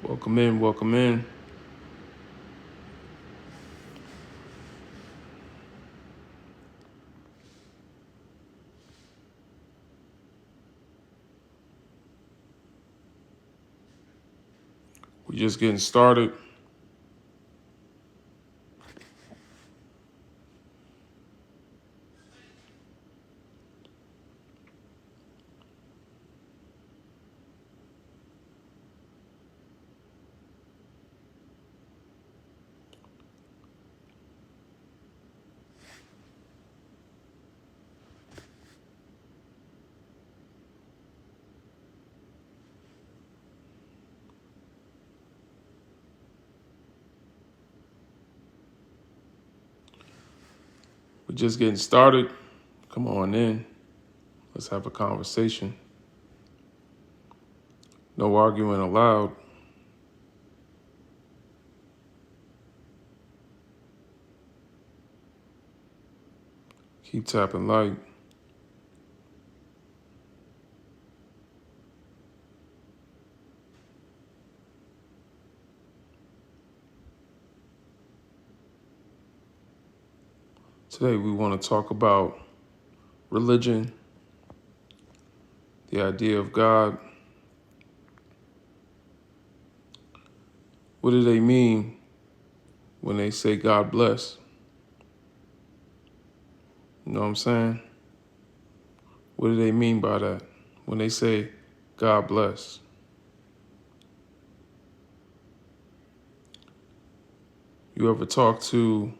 Welcome in, welcome in. We're just getting started. We're just getting started. Come on in. Let's have a conversation. No arguing allowed. Keep tapping light. Today we want to talk about religion, the idea of God. What do they mean when they say God bless? You know what I'm saying? What do they mean by that when they say God bless? You ever talk to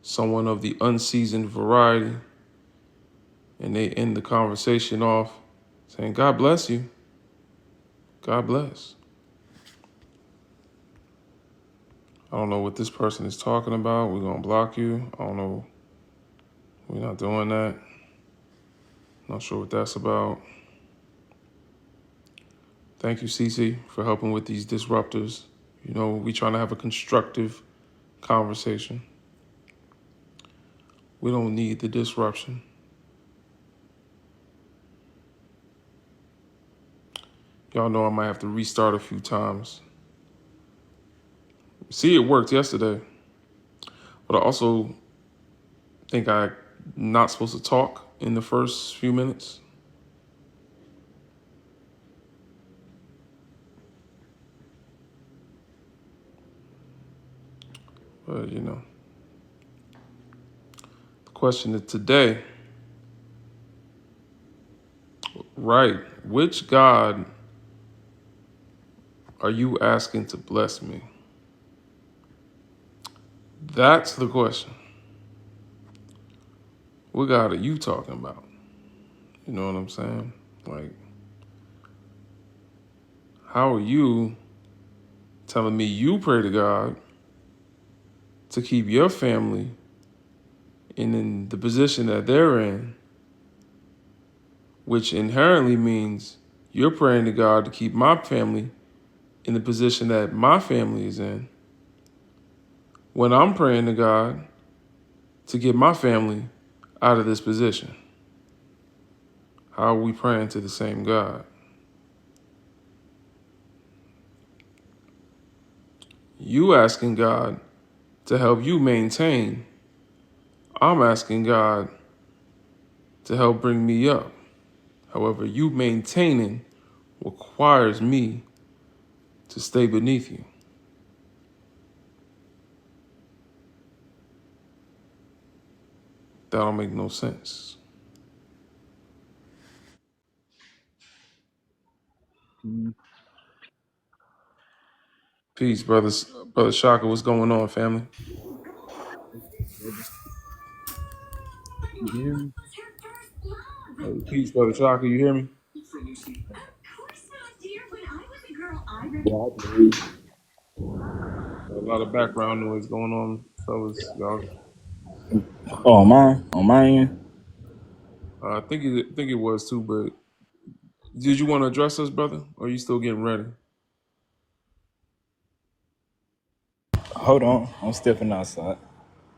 someone of the unseasoned variety and they end the conversation off saying, God bless you. God bless. I don't know what this person is talking about. We're going to block you. I don't know. We're not doing that. Not sure what that's about. Thank you, Cece, for helping with these disruptors. You know, we trying to have a constructive conversation. We don't need the disruption. Y'all know I might have to restart a few times. See, it worked yesterday. But I also think I'm not supposed to talk in the first few minutes. But, you know, the question of today, right, which God are you asking to bless me? That's the question. What God are you talking about? You know what I'm saying? Like, how are you telling me you pray to God to keep your family in the position that they're in, which inherently means you're praying to God to keep my family in the position that my family is in, when I'm praying to God to get my family out of this position? How are we praying to the same God? You asking God to help you maintain. I'm asking God to help bring me up. However, you maintaining requires me to stay beneath you. That don't make no sense. Peace, brothers. Brother Shaka, what's going on, family? You hear me? Hey, peace, Brother Shaka, you hear me? A lot of background noise going on, fellas. Y'all, Oh, mine? On my end? I think it was too, but did you want to address us, brother? Or are you still getting ready? Hold on. I'm stepping outside.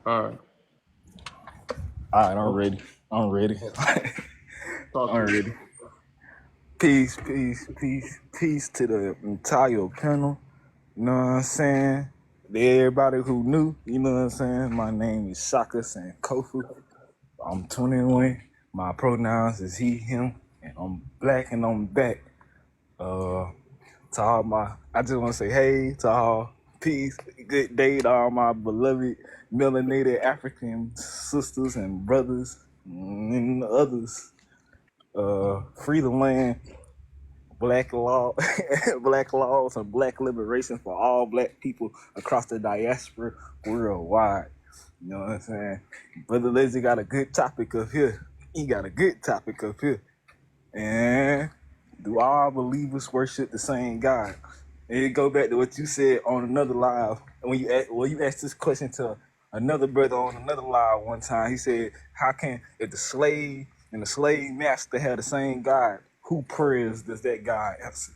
All right. All right, I'm Okay. ready. I'm ready. Talk to I'm me. ready. Peace, peace, peace, peace to the entire panel. You know what I'm saying? To everybody who knew, you know what I'm saying? My name is Shaka Sankofu. I'm 21. My pronouns is he, him, and I'm black and I'm back. To all my, I just want to say hey to all, peace, good day to all my beloved melanated African sisters and brothers and others. Free the land, black law, black laws, and black liberation for all black people across the diaspora worldwide. You know what I'm saying? Brother Lazy got a good topic up here. He got a good topic up here. And do all believers worship the same God? And it go back to what you said on another live when you asked this question to another brother on another live one time. He said, "How can if the slave and the slave master have the same God? Who prayers does that God answer?"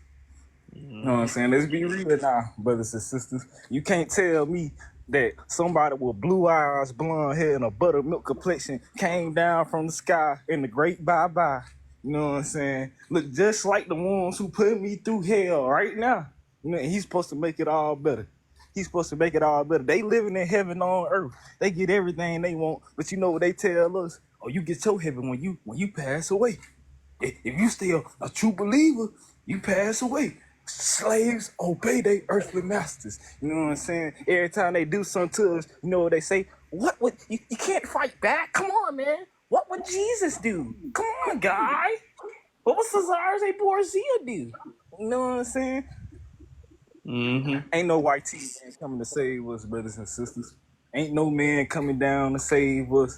You know what I'm saying? Let's be real now, brothers and sisters. You can't tell me that somebody with blue eyes, blonde hair, and a buttermilk complexion came down from the sky in the great bye-bye. You know what I'm saying? Look just like the ones who put me through hell right now. You know, and he's supposed to make it all better. He's supposed to make it all better. They living in heaven on earth. They get everything they want. But you know what they tell us? Oh, you get your heaven when you pass away. If you still a true believer, you pass away. Slaves obey their earthly masters. You know what I'm saying? Every time they do something to us, you know what they say? What would you can't fight back? Come on, man. What would Jesus do? Come on, guy. What would Cesare Borgia do? You know what I'm saying? Ain't no white team coming to save us, brothers and sisters. Ain't no man coming down to save us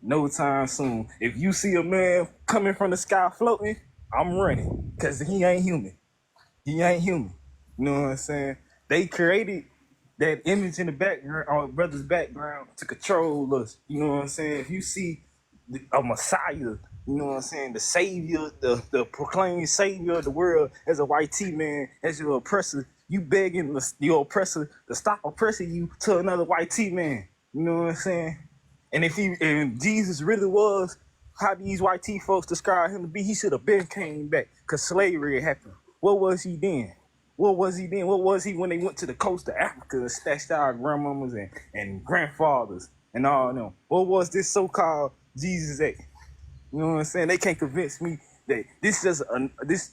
no time soon. If you see a man coming from the sky floating, I'm running because he ain't human. He ain't human. You know what I'm saying? They created that image in the background, our brother's background, to control us. You know what I'm saying? If you see a Messiah, you know what I'm saying, the savior, the proclaimed savior of the world as a white T man, as your oppressor, you begging your oppressor to stop oppressing you to another white T man. You know what I'm saying? And if Jesus really was how these white T folks describe him to be, he should have been came back because slavery happened. What was he then? What was he then? What was he when they went to the coast of Africa and snatched our grandmamas and grandfathers and all of them? What was this so-called Jesus at? You know what I'm saying? They can't convince me that this is this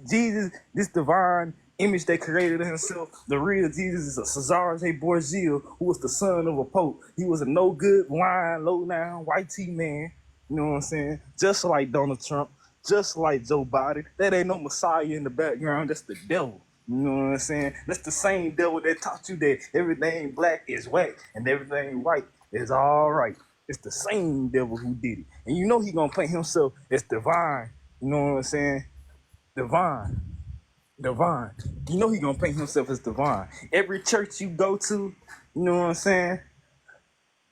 Jesus, this divine image they created of himself. The real Jesus is a Cesare Borgia who was the son of a pope. He was a no good, lying, low down white T man. You know what I'm saying? Just like Donald Trump, just like Joe Biden. That ain't no Messiah in the background. That's the devil. You know what I'm saying? That's the same devil that taught you that everything black is whack and everything white is all right. It's the same devil who did it. And you know he gonna paint himself as divine. You know what I'm saying? Divine. Divine. You know he gonna paint himself as divine. Every church you go to, you know what I'm saying?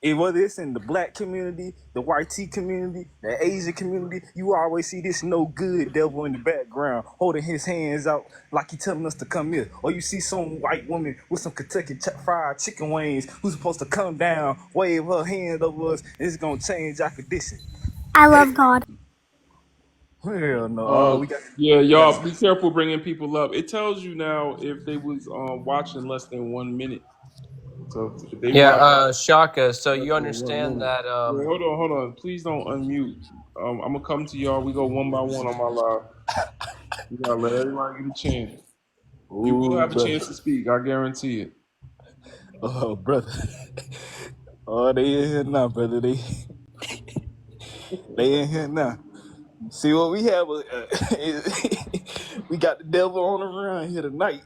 Whether it's in the black community, the white T community, the Asian community, you always see this no good devil in the background holding his hands out like he telling us to come here. Or you see some white woman with some Kentucky fried chicken wings who's supposed to come down, wave her hand over us, and it's gonna change our condition. I love God. Hell no. Yeah, We got y'all be careful bringing people up. It tells you now if they was watching less than 1 minute. So if they Yeah, watch Shaka. So less you than 1 understand minute. that? Wait, hold on. Please don't unmute. I'm gonna come to y'all. We go one by one on my live. You gotta let everybody get a chance. You will Ooh, have a brother. chance to speak. I guarantee it. Oh, brother. Oh, they in here now, brother. They in here now. See what we have? We got the devil on the run here tonight.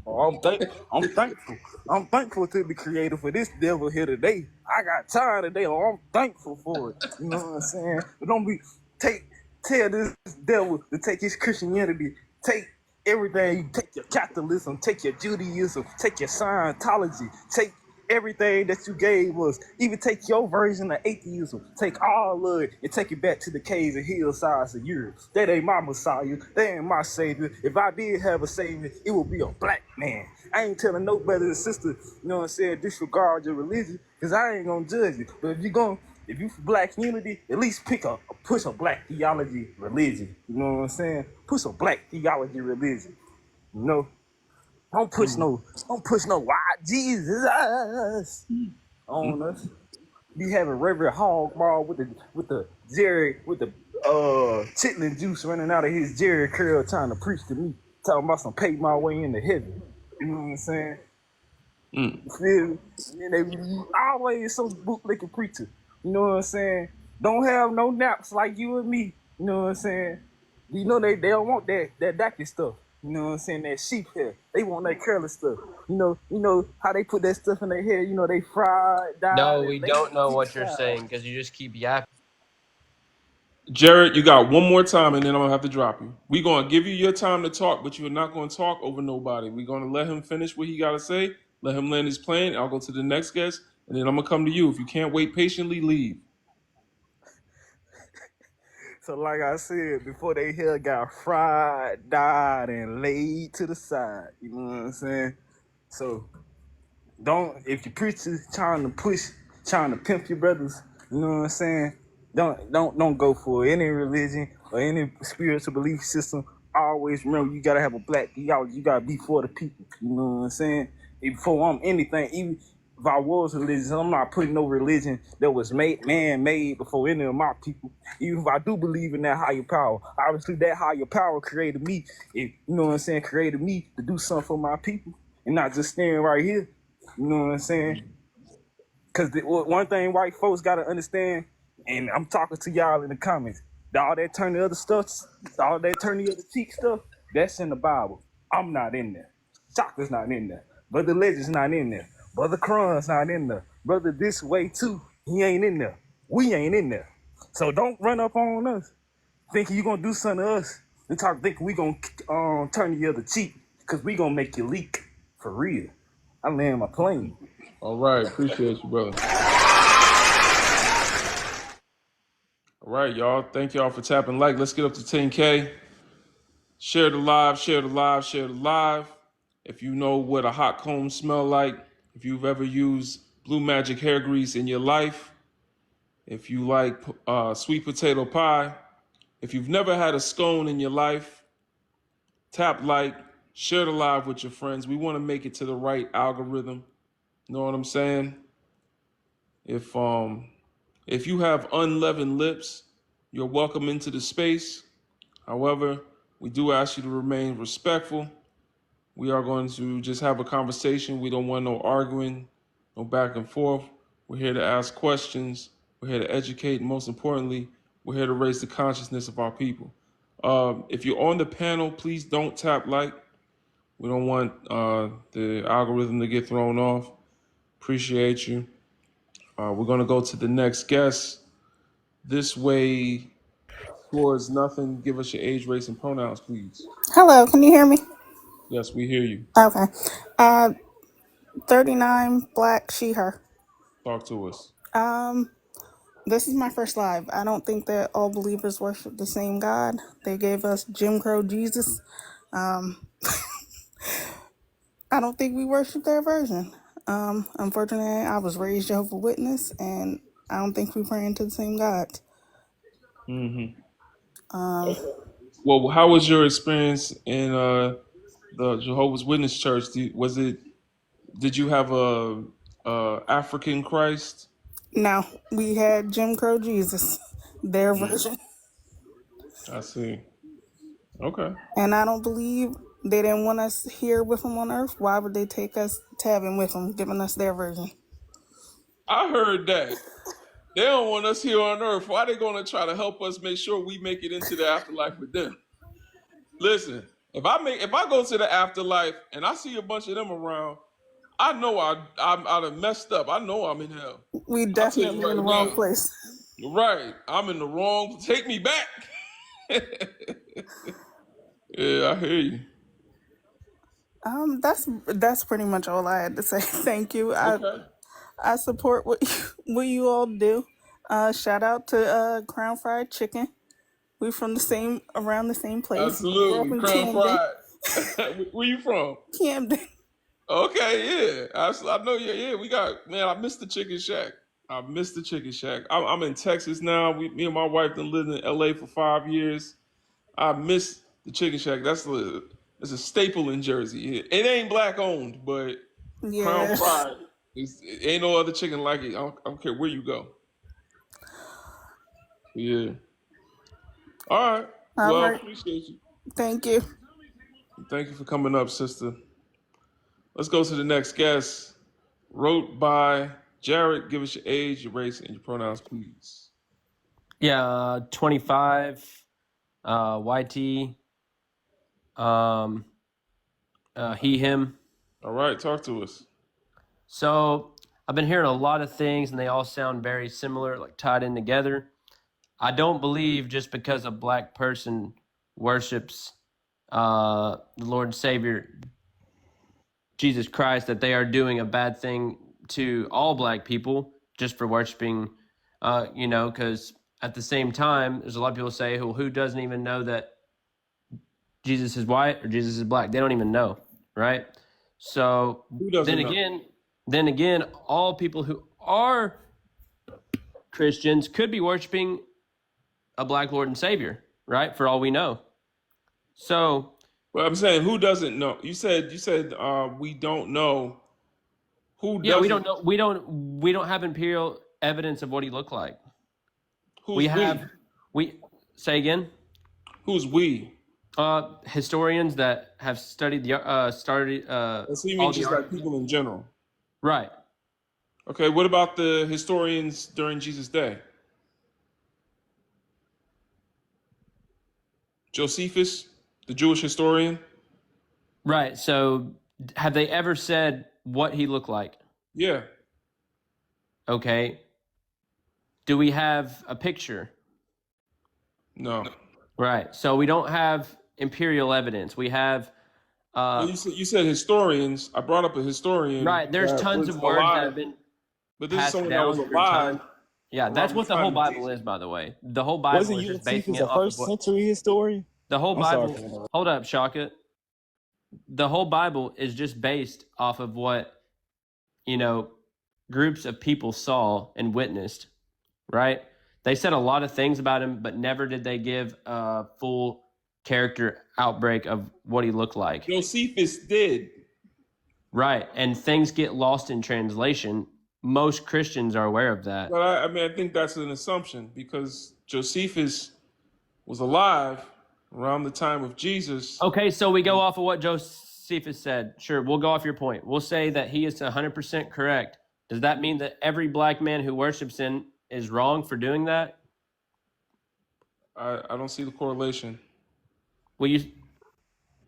Oh, I'm thankful. I'm thankful to the creator for this devil here today. I got time today. Oh, I'm thankful for it. You know what I'm saying? But don't be tell this devil to take his Christianity, take everything, take your Catholicism, take your Judaism, take your Scientology, take everything that you gave us, even take your version of atheism, take all of it and take it back to the caves and hillsides of Europe. That ain't my Messiah. That ain't my Savior. If I did have a Savior, it would be a black man. I ain't telling no brother and sister, you know what I'm saying, disregard your religion, because I ain't gonna judge you. But if you're gonna if you for black unity, at least push a black theology religion. You know what I'm saying? Push a black theology religion. You know, don't push no white Jesus on us. Be having Reverend Hog Ball with the chitlin juice running out of his Jerry curl trying to preach to me, talking about some pay my way into heaven. You know what I'm saying? Mm. You feel me? And then they always some bootlicking preacher. You know what I'm saying? Don't have no naps like you and me. You know what I'm saying? You know they don't want that dacky stuff. You know what I'm saying? That sheep hair. They want that curly stuff. You know how they put that stuff in their hair. You know they fried, dyed, No, and we laid don't know to the what you're side. saying because you just keep yapping. Jared, you got one more time, and then I'm gonna have to drop you. We're gonna give you your time to talk, but you're not gonna talk over nobody. We're gonna let him finish what he gotta say. Let him land his plane. I'll go to the next guest, and then I'm gonna come to you. If you can't wait patiently, leave. So like I said, before they hair got fried, dyed, and laid to the side. You know what I'm saying? So don't if your preacher trying to pimp your brothers, you know what I'm saying? Don't go for any religion or any spiritual belief system. Always remember you gotta have a black theology. You gotta be for the people. You know what I'm saying? Before I'm anything, even if I was religious, I'm not putting no religion that was man-made before any of my people. Even if I do believe in that higher power, obviously that higher power created me. You know what I'm saying? Created me to do something for my people and not just standing right here. You know what I'm saying? Because one thing white folks got to understand, and I'm talking to y'all in the comments, all that turn the other stuff, all that turn the other cheek stuff, that's in the Bible. I'm not in there. Chocolate's not in there. Brother Legend's not in there. Brother Cron's not in there. Brother This Way too, he ain't in there. We ain't in there. So don't run up on us thinking you gonna do something to us and thinking we gonna turn the other cheek because we gonna make you leak for real. I land my plane. All right, appreciate you, brother. All right, y'all. Thank y'all for tapping like. Let's get up to 10K. Share the live, share the live, share the live. If you know what a hot comb smell like, if you've ever used Blue Magic hair grease in your life, if you like sweet potato pie, if you've never had a scone in your life, tap like, share the live with your friends. We want to make it to the right algorithm. You know what I'm saying? If you have unleavened lips, you're welcome into the space. However, we do ask you to remain respectful. We are going to just have a conversation. We don't want no arguing, no back and forth. We're here to ask questions. We're here to educate. And most importantly, we're here to raise the consciousness of our people. If you're on the panel, please don't tap like. We don't want the algorithm to get thrown off. Appreciate you. We're going to go to the next guest. This way towards nothing. Give us your age, race, and pronouns, please. Hello, can you hear me? Yes, we hear you. Okay. Uh 39, black, she, her. Talk to us. This is my first live. I don't think that all believers worship the same God. They gave us Jim Crow Jesus. I don't think we worship their version. Unfortunately, I was raised Jehovah's Witness, and I don't think we pray into the same God. Mm-hmm. Well, how was your experience in the Jehovah's Witness church? Did you have a African Christ? No, we had Jim Crow Jesus, their Mm, version. I see. Okay. And I don't believe they didn't want us here with them on earth. Why would they take us to heaven with them, giving us their version? I heard that. They don't want us here on earth. Why are they going to try to help us make sure we make it into the afterlife with them? Listen, if I go to the afterlife and I see a bunch of them around, I know I'd have messed up. I know I'm in hell. We I'll tell you definitely in right the wrong now. place. Right. I'm in the wrong. Take me back. Yeah, I hear you. That's pretty much all I had to say. Thank you. Okay. I support what you all do. Shout out to Crown Fried Chicken. We from around the same place. Grew up Absolutely. in Crown Camden. fried. Where you from? Camden. Okay, yeah. I know. Yeah, yeah. We got, man, I missed the chicken shack. I miss the Chicken Shack. I'm in Texas now. Me and my wife done lived in LA for 5 years. I miss the Chicken Shack. It's a staple in Jersey. It ain't black owned, but Crown Yeah. Fried ain't no other chicken like it. I don't care where you go. Yeah. All right. All Well, right. appreciate you. Thank you. Thank you for coming up, sister. Let's go to the next guest. Wrote by Jared. Give us your age, your race, and your pronouns, please. Yeah, 25, YT, he, him. All right, talk to us. So I've been hearing a lot of things, and they all sound very similar, like tied in together. I don't believe just because a black person worships the Lord and Savior Jesus Christ that they are doing a bad thing to all black people just for worshiping, because at the same time, there's a lot of people say, well, who doesn't even know that Jesus is white or Jesus is black? They don't even know, right? So Who doesn't know? then again, all people who are Christians could be worshiping a black Lord and Savior, right? For all we know. So, Well, I'm saying who doesn't know? You said we don't know. Who yeah, we doesn't? don't know. We don't have imperial evidence of what he looked like. Who's We say again. Who's we? Historians that have studied the started. So you mean just like people in general? Right. Okay. What about the historians during Jesus' day? Josephus, the Jewish historian. Right. So, have they ever said what he looked like? Yeah. Okay. Do we have a picture? No. Right. So we don't have imperial evidence. We have. Well, you said historians. I brought up a historian. Right. There's tons of words that have been. But this is passed someone that down was through alive. time. Yeah, that's what the whole Bible is, by the way. The whole Bible Wasn't is just Josephus basing it a off of first what century historian? the whole I'm sorry Bible. for that. Hold up, Shaka. The whole Bible is just based off of what groups of people saw and witnessed. Right? They said a lot of things about him, but never did they give a full character outbreak of what he looked like. Josephus did. Right. And things get lost in translation. Most Christians are aware of that. But I think that's an assumption because Josephus was alive around the time of Jesus. Okay, so we go off of what Josephus said. Sure, we'll go off your point. We'll say that he is 100% correct. Does that mean that every black man who worships him is wrong for doing that? I don't see the correlation. Well,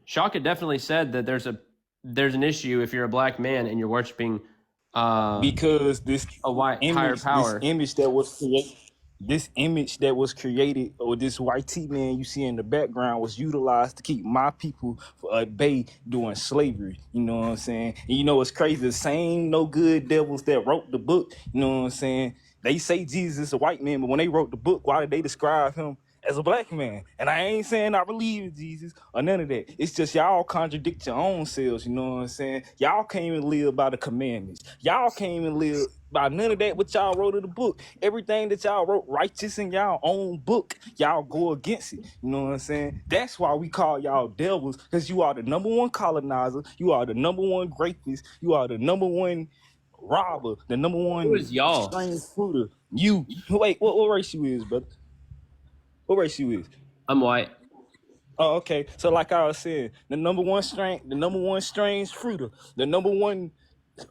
Shaka definitely said that there's an issue if you're a black man and you're worshiping Because this a white higher power. This image that was created, or this white T man you see in the background, was utilized to keep my people at bay during slavery. You know what I'm saying? And you know what's crazy? The same no good devils that wrote the book, you know what I'm saying? They say Jesus is a white man, but when they wrote the book, why did they describe him as a black man? And I ain't saying I believe in Jesus or none of that. It's just y'all contradict your own selves, you know what I'm saying? Y'all can't even live by the commandments. Y'all can't even live by none of that what y'all wrote in the book. Everything that y'all wrote righteous in y'all own book, y'all go against it. You know what I'm saying? That's why we call y'all devils, because you are the number one colonizer. You are the number one rapist. You are the number one robber. The number one Who is y'all? strange fruiter. You. Wait, what race you is, brother? What race you is? I'm white. Oh, okay. So like I was saying, the number one strange fruiter, the number one.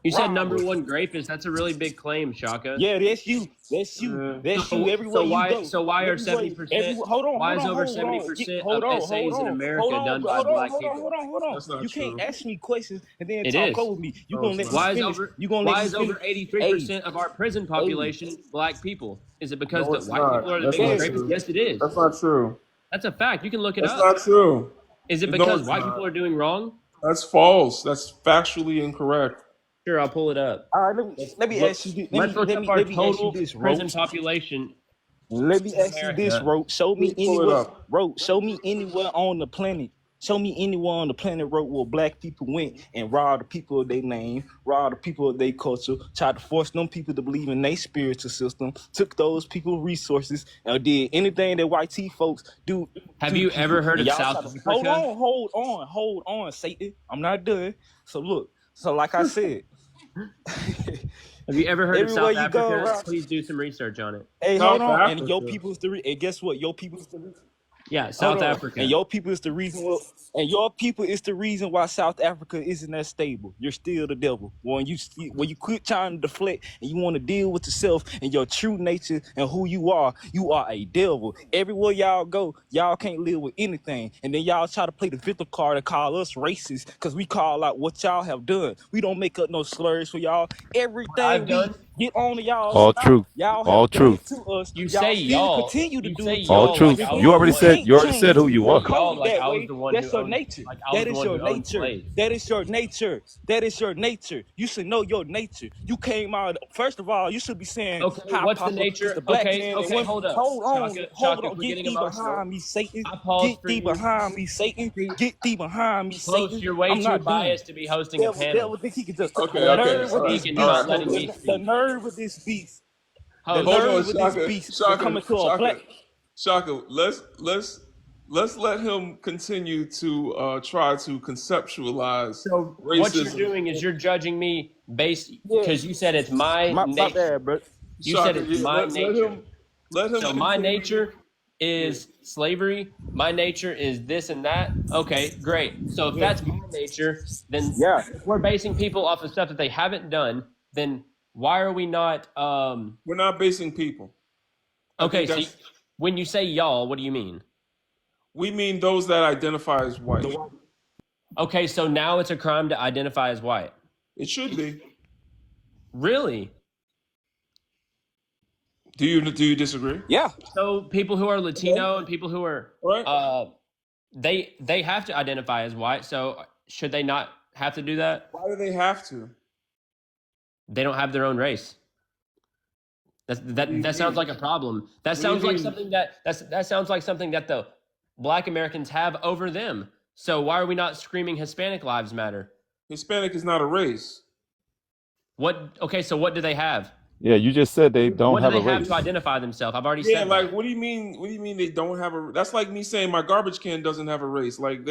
You said number one grapist. That's a really big claim, Shaka. Yeah, that's you. That's you. That's you. Everywhere you go. So why are 70%? Why is over 70% of essays in America done by black people? That's not You true. can't ask me questions and then It talk is. over me. You gonna let me Why finish? Why is over 83% of our prison population black people? Is it because No, the it's white not. people are the That's biggest not rapists? true. Yes, it is. That's not true. That's a fact. You can look it That's up. not true. Is it No, because it's white not. people are doing wrong? That's false. That's factually incorrect. Sure, I'll pull it up. All right, let me ask you. Let's look up our Let me ask you total this, prison Roach. population. Let me ask you this, America. Roach. Show me Please pull it anywhere, up. Roach. Show me anywhere on the planet. Show me anyone on the planet road where black people went and robbed the people of their name, robbed the people of their culture, tried to force them people to believe in their spiritual system, took those people's resources, and did anything that white T folks do. Have you ever heard of South Africa? Hold on, Satan. I'm not done. So look, like I said, have you ever heard of South Africa? Please do some research on it. Hey, hold on. And your people is the and guess what? Your people is the reason. Yeah, South Africa. And your people is the reason. Why South Africa isn't that stable. You're still the devil. When you quit trying to deflect and you want to deal with yourself and your true nature and who you are a devil. Everywhere y'all go, y'all can't live with anything. And then y'all try to play the victim card and call us racist because we call out what y'all have done. We don't make up no slurs for y'all. Everything we get on to y'all. All truth. Y'all all truth. To us. You say y'all. Continue to do it. All truth. You already said who you are. Like I was the one That's your nature. That is your nature. That is your nature. That is your nature. You should know your nature. You came out. First of all, you should be saying, okay, what's the nature? Okay, hold up. Hold on. Get thee behind me, Satan. Get thee behind me, Satan. Close, you're way too biased to be hosting a panel. The nerve of this beast. Hold on, Shaka, let's let him continue to try to conceptualize so racism. What you're doing is you're judging me based because you said it's my nature. Bad, bro. You said it's my nature. Let him so my nature is slavery. My nature is this and that. Okay, great. So if that's my nature, then if we're basing people off of stuff that they haven't done, then why are we not? We're not basing people. Okay, so when you say y'all, what do you mean? We mean those that identify as white. Okay, so now it's a crime to identify as white. It should be. Really? Do you disagree? Yeah. So people who are Latino and people who are they have to identify as white. So should they not have to do that? Why do they have to? They don't have their own race. That sounds like a problem. That sounds like something that sounds like something that the Black Americans have over them. So why are we not screaming Hispanic lives matter? Hispanic is not a race. Okay, so what do they have? Yeah, you just said they don't have a race. What do they have to identify themselves? I've already said Yeah, like, what do you mean they don't have a... That's like me saying my garbage can doesn't have a race. Like,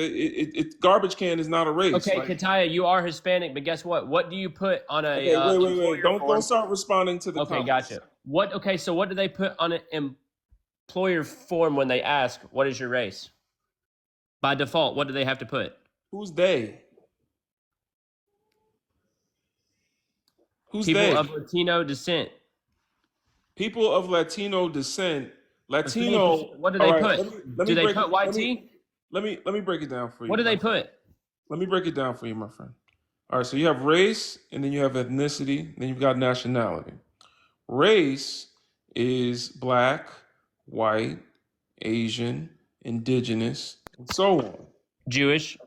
garbage can is not a race. Okay, like, Kataya, you are Hispanic, but guess what? What do you put on a... Okay, wait. Don't start responding to the Okay, comments. gotcha. Okay, so what do they put on an employer form when they ask, what is your race? By default, what do they have to put? Who's they? Who's People they? of Latino descent. People of Latino descent. Latino. What do they put? Do they put white tea? Let me break it down for you. What do they put? Let me break it down for you, my friend. All right, so you have race, and then you have ethnicity, then you've got nationality. Race is black, white, Asian, indigenous, and so on. Jewish.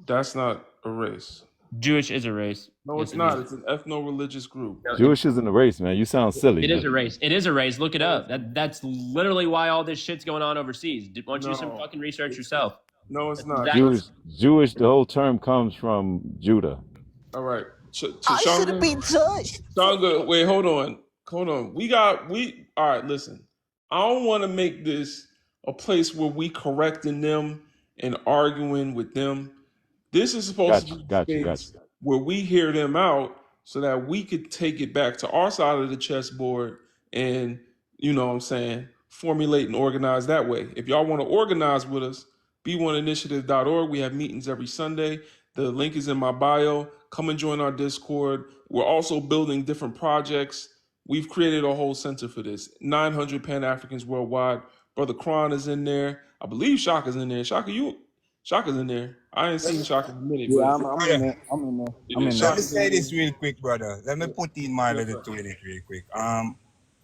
That's not a race. Jewish is a race. No, it's not. It's an ethno-religious group. Jewish isn't a race, man. You sound silly. It is a race. It is a race. Look it up. That's literally why all this shit's going on overseas. Why don't you do some fucking research yourself? No, it's not. Jewish, the whole term comes from Judah. All right. I should have been judged. Shanga, wait, hold on. All right, listen. I don't want to make this a place where we correcting them and arguing with them. This is supposed to be a space where we hear them out so that we could take it back to our side of the chessboard and, you know what I'm saying, formulate and organize that way. If y'all want to organize with us, b1initiative.org. We have meetings every Sunday. The link is in my bio. Come and join our Discord. We're also building different projects. We've created a whole center for this. 900 Pan-Africans worldwide. Brother Kron is in there. I believe Shaka's in there. Shaka's in there. I ain't seen Shaka in a minute. Yeah, I'm in there. Let me say this real quick, brother. Let me put in my little two in it real quick.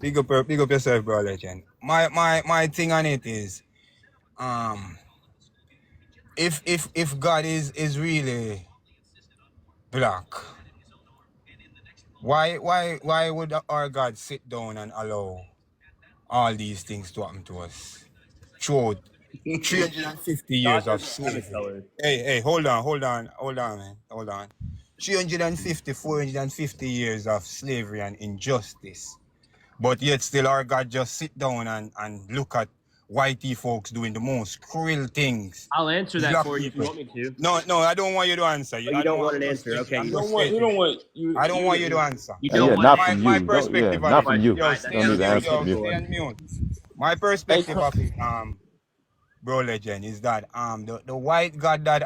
Big up yourself, bro, legend. My thing on it is, if God is really black, why would our God sit down and allow all these things to happen to us throughout 350 years God of doesn't have a slavery. color. Hey, hold on, man. Hold on. 350, 450 years of slavery and injustice. But yet still our God just sit down and look at whitey folks doing the most cruel things. I'll answer that Black for you if you people. want me to. No, I don't want you to answer. Oh, you I don't don't want want an I'm just answer. stating. Okay, I'm You just don't want. You don't stating. want you. I don't want you to You. answer. you don't Yeah, want an not from answer. My you. Don't. Yeah, perspective of not it. from you. Yo, Right, stay that's Don't on need to just mute, answer stupid, from yo. you. Stay Lord. on mute. My Hey, perspective of it, bro legend, is that the white God that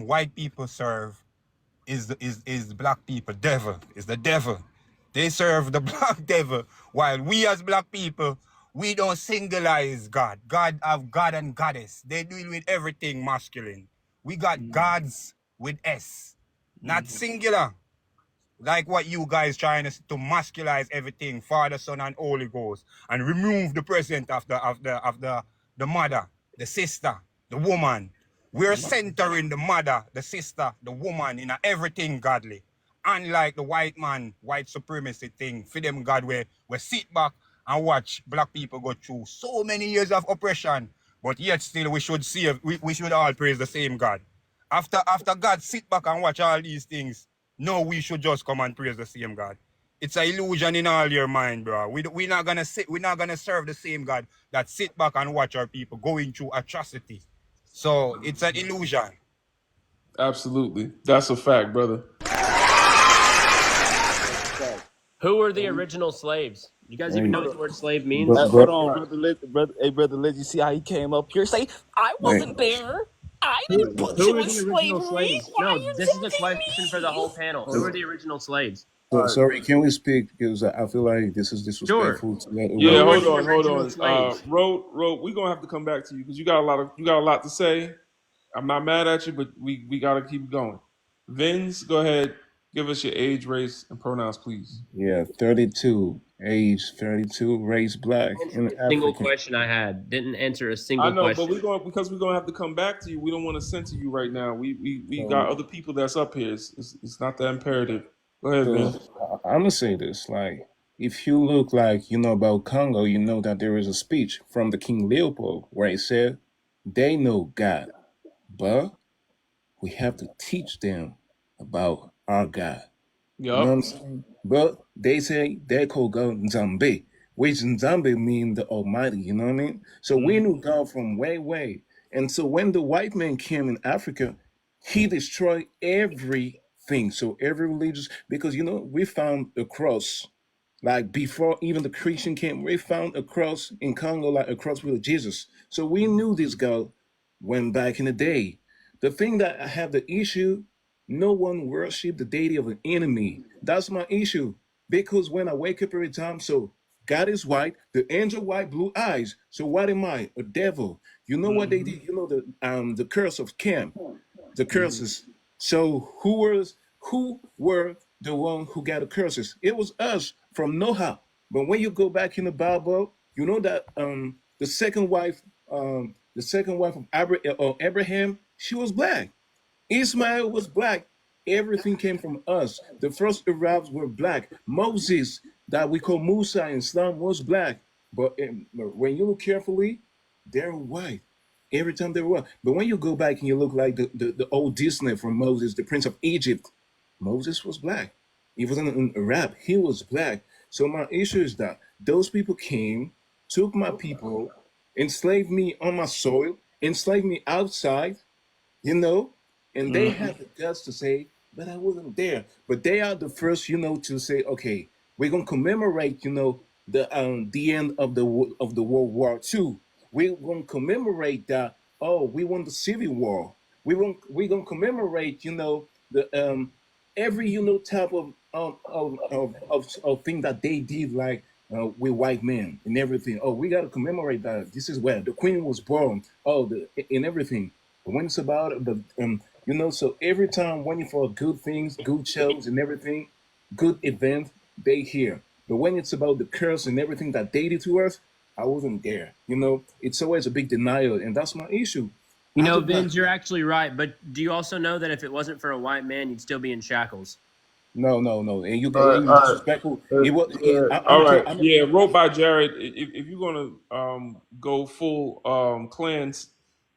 white people serve is black people devil, is the devil. They serve the black devil, while we as black people, we don't singleize God. God have God and goddess. They deal with everything masculine. We got gods with S, not singular. Like what you guys trying to masculize everything, Father, Son, and Holy Ghost, and remove the present of the mother, the sister, the woman. We're centering the mother, the sister, the woman in everything godly. Unlike the white man, white supremacy thing, for them God we sit back and watch black people go through so many years of oppression, but yet still we should see we should all praise the same God. After God sit back and watch all these things, no, we should just come and praise the same God. It's an illusion in all your mind, bro. We're not gonna sit. We're not gonna serve the same God that sit back and watch our people going through atrocity. So it's an illusion. Absolutely, that's a fact, brother. Who were the original slaves? You guys even Hey, know what the word slave means? bro, hold on, brother, let you see how he came up here. Say, I hey, wasn't there. I didn't put Who you are in the original slavery. slaves? Why are No, you this is a question for the judging me? whole panel. Who are the original slaves? so, sorry, can we speak? Because I feel like this is Sure. disrespectful to let a Yeah, Who were woman hold the speak. on, hold original on. slaves? Road, we're gonna have to come back to you because you got a lot to say. I'm not mad at you, but we gotta keep going. Vince, go ahead, give us your age, race, and pronouns, please. Yeah, 32, age 32, race black Answer and the single African. question I had. Didn't answer a I single know, but question. we're gonna have to come back to you. We don't want to censor you right now. We got So, other people that's up here. It's not that imperative. Go ahead, so Vince. I'm gonna say this: like, if you look like you know about Congo, you know that there is a speech from the King Leopold where he said, "They know God, but we have to teach them about our God." You know what I'm Yup. saying? But they say they call God Nzambe, which Nzambe means the Almighty. You know what I mean? So we knew God from way. And so when the white man came in Africa, he destroyed everything. So every religious, because you know we found a cross like before even the Christian came, we found a cross in Congo, like a cross with Jesus. So we knew this guy went back in the day. The thing that I have the issue, no one worship the deity of an enemy. That's my issue. Because when I wake up every time, so God is white, the angel white, blue eyes. So what am I? A devil. You know what they did? You know the curse of Cam, the curses. So who were the one who got the curses? It was us from Noah. But when you go back in the Bible, you know that the second wife of Abraham, she was black. Ismail was black. Everything came from us. The first Arabs were black. Moses, that we call Musa in Islam, was black. But when you look carefully, they're white. Every time they were white. But when you go back and you look like the old Disney from Moses, the Prince of Egypt, Moses was black. He wasn't an Arab. He was black. So my issue is that those people came, took my people, enslaved me on my soil, enslaved me outside, you know, and they have the guts to say, but I wasn't there. But they are the first, to say, okay, we're gonna commemorate, the end of the World War II. We're gonna commemorate that. Oh, we won the Civil War. We're gonna commemorate, the every type of thing that they did, like with white men and everything. Oh, we gotta commemorate that. This is where the Queen was born. Oh, and everything. But when it's about so every time when you for good things, good shows and everything, good events, they here. But when it's about the curse and everything that they did to us, I wasn't there. It's always a big denial, and that's my issue. You As know, a black, Vince, you're actually right. But do you also know that if it wasn't for a white man, you'd still be in shackles? no, and All right, you all right. disrespectful. It was. All right. Yeah, wrote by Jared. If you're gonna go full clans,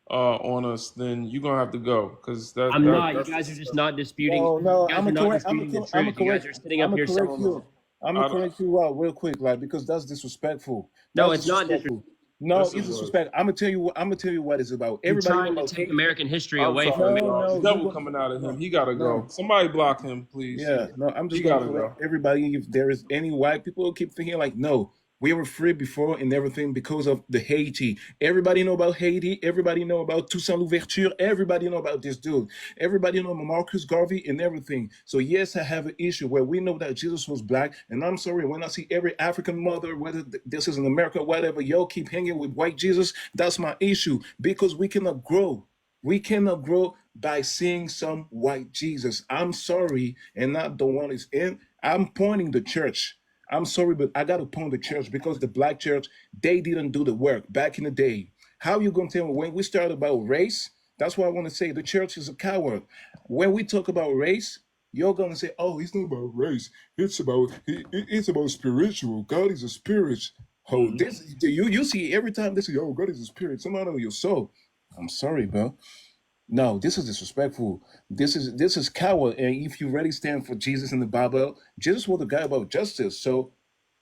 on us, then you're gonna have to go because I'm not. You that's guys are just not disputing. No, You no, guys are not disputing the I'm a truth. You guys correct, are sitting up here correct saying, you. I'm gonna I don't, correct you out real quick, like because that's disrespectful. no, That's it's not disrespect. disrespectful. No, yes, it's it was. disrespect. I'm gonna tell you what. I'm gonna tell you what it's about. You're Everybody know trying to about take hate. American history I'm away from sorry, America. No, y'all. The no, you devil go. coming out of him. No, He gotta go. no. Somebody block him, please. Yeah, no, I'm He just gonna gotta correct go. everybody. If there is any white people who keep thinking like, no, we were free before and everything because of the Haiti. Everybody know about Haiti. Everybody know about Toussaint Louverture. Everybody know about this dude. Everybody know Marcus Garvey and everything. So yes, I have an issue where we know that Jesus was black. And I'm sorry, when I see every African mother, whether this is in America, whatever, y'all keep hanging with white Jesus, that's my issue because we cannot grow. We cannot grow by seeing some white Jesus. I'm sorry, and not the one is in. I'm pointing the church. I'm sorry, but I got to point the church because the black church, they didn't do the work back in the day. How you going to tell me when we start about race? That's why I want to say the church is a coward. When we talk about race, you're going to say, oh, it's not about race. It's about spiritual. God is a spirit. Oh, this you see every time this is, oh, God is a spirit. Some out of your soul. I'm sorry, bro. No, this is disrespectful. This is coward. And if you really stand for Jesus in the Bible, Jesus was the guy about justice. So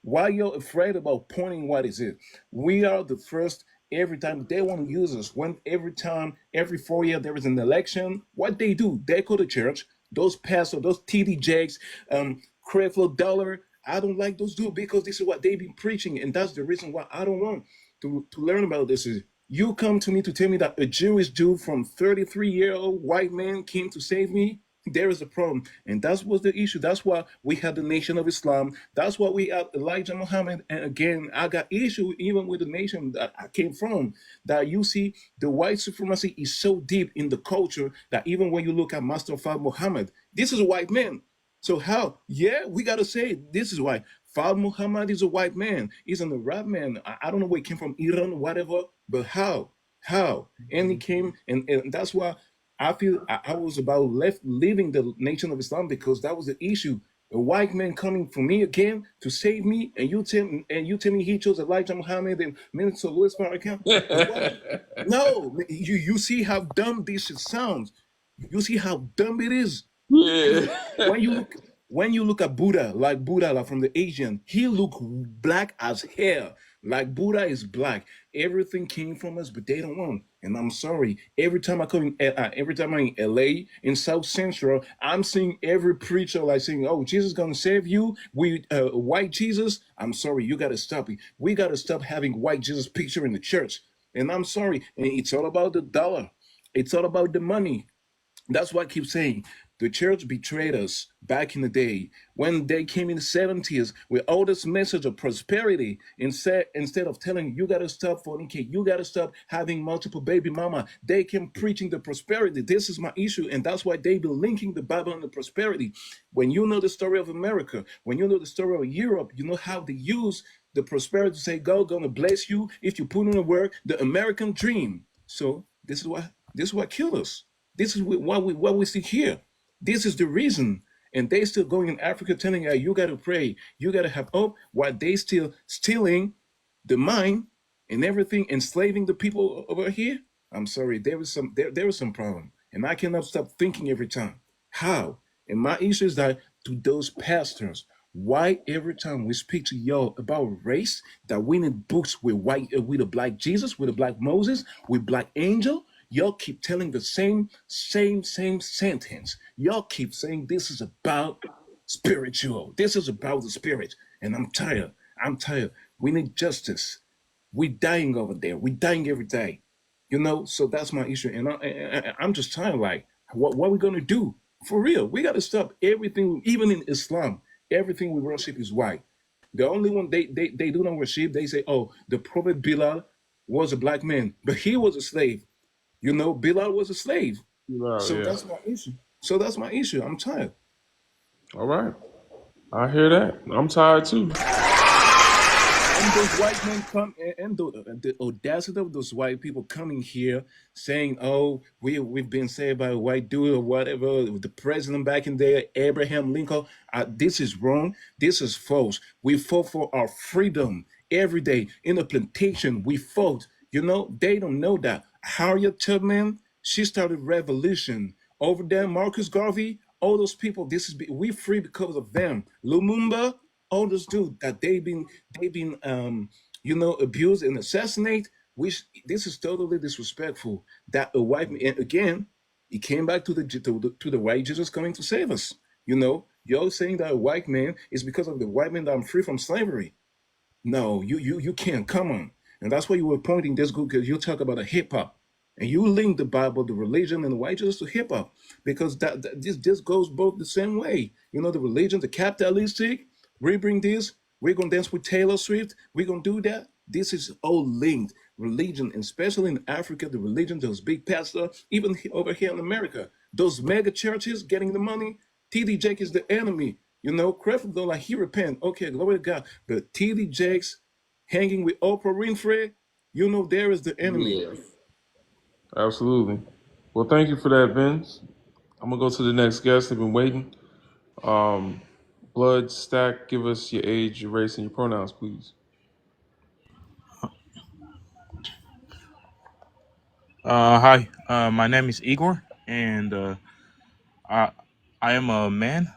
why you're afraid about pointing what is it? We are the first every time they want to use us. When every time, every 4 years there is an election, what they do, they go to church. Those pastors, those TD Jakes, Creflo Dollar. I don't like those dudes because this is what they've been preaching, and that's the reason why I don't want to learn about this. Is you come to me to tell me that a Jewish Jew from 33-year-old white man came to save me? There is a problem. And that was the issue. That's why we had the Nation of Islam. That's why we had Elijah Muhammad. And again, I got issue even with the nation that I came from. That you see, the white supremacy is so deep in the culture that even when you look at Mustafa Muhammad, this is a white man. So how? Yeah, we gotta say this is why. Fard Muhammad is a white man. He's an Arab man. I don't know where he came from, Iran, whatever. But how? How? And he came, and that's why I feel I was about leaving the nation of Islam because that was the issue. A white man coming for me again to save me, and you tell me he chose Elijah Muhammad and Minister Louis Farrakhan. No, you see how dumb this shit sounds. You see how dumb it is. Yeah. When you look at Buddha, like from the Asian, he look black as hell. Like Buddha is black. Everything came from us, but they don't want. And I'm sorry. Every time every time I'm in LA, in South Central, I'm seeing every preacher like saying, "Oh, Jesus is gonna save you." We white Jesus. I'm sorry. You gotta stop it. We gotta stop having white Jesus picture in the church. And I'm sorry. And it's all about the dollar. It's all about the money. That's why I keep saying the church betrayed us back in the day when they came in the 70s with all this message of prosperity. Instead of telling you gotta stop fornicating, you gotta stop having multiple baby mama, they came preaching the prosperity. This is my issue, and that's why they be linking the Bible and the prosperity. When you know the story of America, when you know the story of Europe, you know how they use the prosperity to say God gonna bless you if you put in the work, the American dream. So this is what killed us. This is what we see here. This is the reason. And they still going in Africa telling you got to pray, you got to have hope, while they still stealing the mind and everything, enslaving the people over here. I'm sorry, there was some problem. And I cannot stop thinking every time. How? And my issue is that to those pastors, why every time we speak to y'all about race, that we need books with with a black Jesus, with a black Moses, with black angel, y'all keep telling the same sentence. Y'all keep saying this is about spiritual. This is about the spirit. And I'm tired. I'm tired. We need justice. We dying over there. We dying every day. So that's my issue. And I'm just tired. Like, what are we gonna do? For real, we gotta stop everything, even in Islam, everything we worship is white. The only one they do not worship, they say, oh, the Prophet Bilal was a black man, but he was a slave. Bilal was a slave. So Yeah. that's my issue. So that's my issue. I'm tired. All right. I hear that. I'm tired too. And those white men come and the audacity of those white people coming here saying, "Oh, we've been saved by a white dude or whatever." The president back in there, Abraham Lincoln. This is wrong. This is false. We fought for our freedom every day in the plantation. We fought. They don't know that. Harriet Tubman, she started revolution. Over there, Marcus Garvey, all those people, we free because of them. Lumumba, all those dudes that they've been abused and assassinated. This is totally disrespectful. That a white man, and again, he came back to the white Jesus coming to save us. You're saying that a white man is because of the white man that I'm free from slavery. No, you can't. Come on. And that's why you were pointing this group, because you talk about a hip hop. And you link the Bible, the religion, and the righteousness to hip hop. Because this goes both the same way. The religion, the capitalistic, we bring this, we're gonna dance with Taylor Swift, we're gonna do that. This is all linked. Religion, and especially in Africa, the religion, those big pastors, even over here in America, those mega churches getting the money, TD Jake is the enemy. Creflo, like, he repent. Okay, glory to God. But TD Jakes hanging with Oprah Winfrey, there is the enemy. Yeah. Absolutely. Well, thank you for that, Vince. I'm gonna go to the next guest. They've been waiting. Blood Stack, give us your age, your race, and your pronouns, please. Hi, my name is Igor, and I I am a man,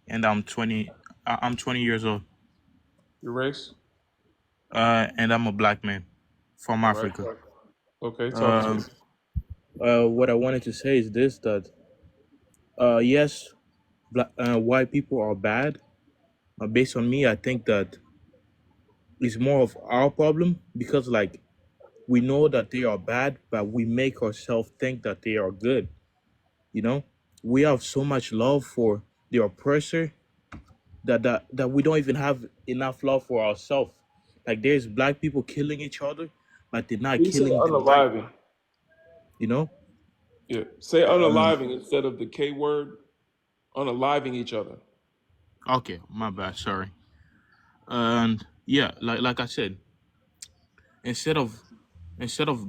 and I'm 20. I'm 20 years old, Your race. and I'm a black man from All right. Africa. Okay, talk to Um, us. what I wanted to say is this: that yes, white people are bad. Based on me, I think that it's more of our problem because, like, we know that they are bad, but we make ourselves think that they are good. You know, we have so much love for the oppressor that we don't even have enough love for ourselves. Like, there's black people killing each other, but they're not You say killing the white. unaliving. You know? Yeah. Say Um, unaliving instead of the K word. Unaliving each other. okay, my bad. Sorry. And yeah, like I said, instead of instead of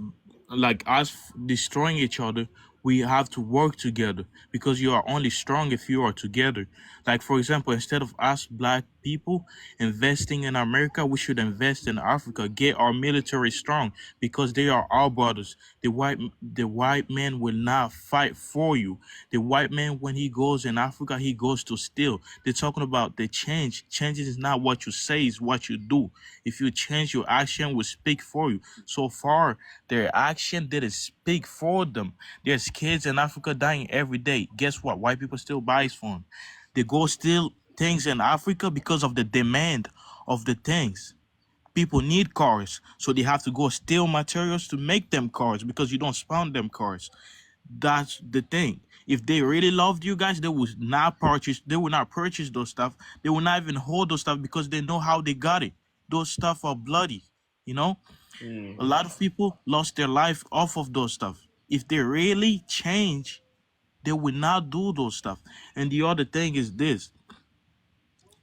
like us destroying each other, we have to work together because you are only strong if you are together. Like, for example, instead of us black people investing in America, we should invest in Africa, get our military strong because they are our brothers. The white man will not fight for you. The white man, when he goes in Africa, he goes to steal. They're talking about the change. Change is not what you say, is what you do. If you change, your action will speak for you. So far, their action didn't speak for them. There's kids in Africa dying every day. Guess what? White people still buy for them. They go steal things in Africa because of the demand of the things. People need cars, so they have to go steal materials to make them cars because you don't spawn them cars. That's the thing. If they really loved you guys, they would not purchase. They would not purchase those stuff. They would not even hold those stuff because they know how they got it. Those stuff are bloody. You know, a lot of people lost their life off of those stuff. If they really change, they would not do those stuff. And the other thing is this: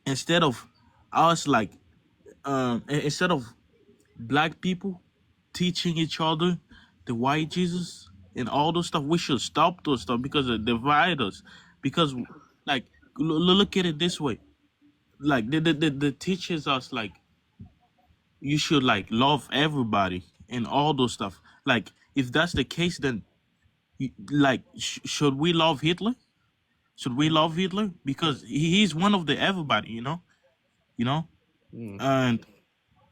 instead of us, like, instead of black people teaching each other the white Jesus and all those stuff, we should stop those stuff because it divide us. Because, like, look at it this way: like, the teaches us, like, you should, like, love everybody and all those stuff. Like, if that's the case, then like, should we love Hitler? Should we love Hitler because he's one of the everybody, you know and,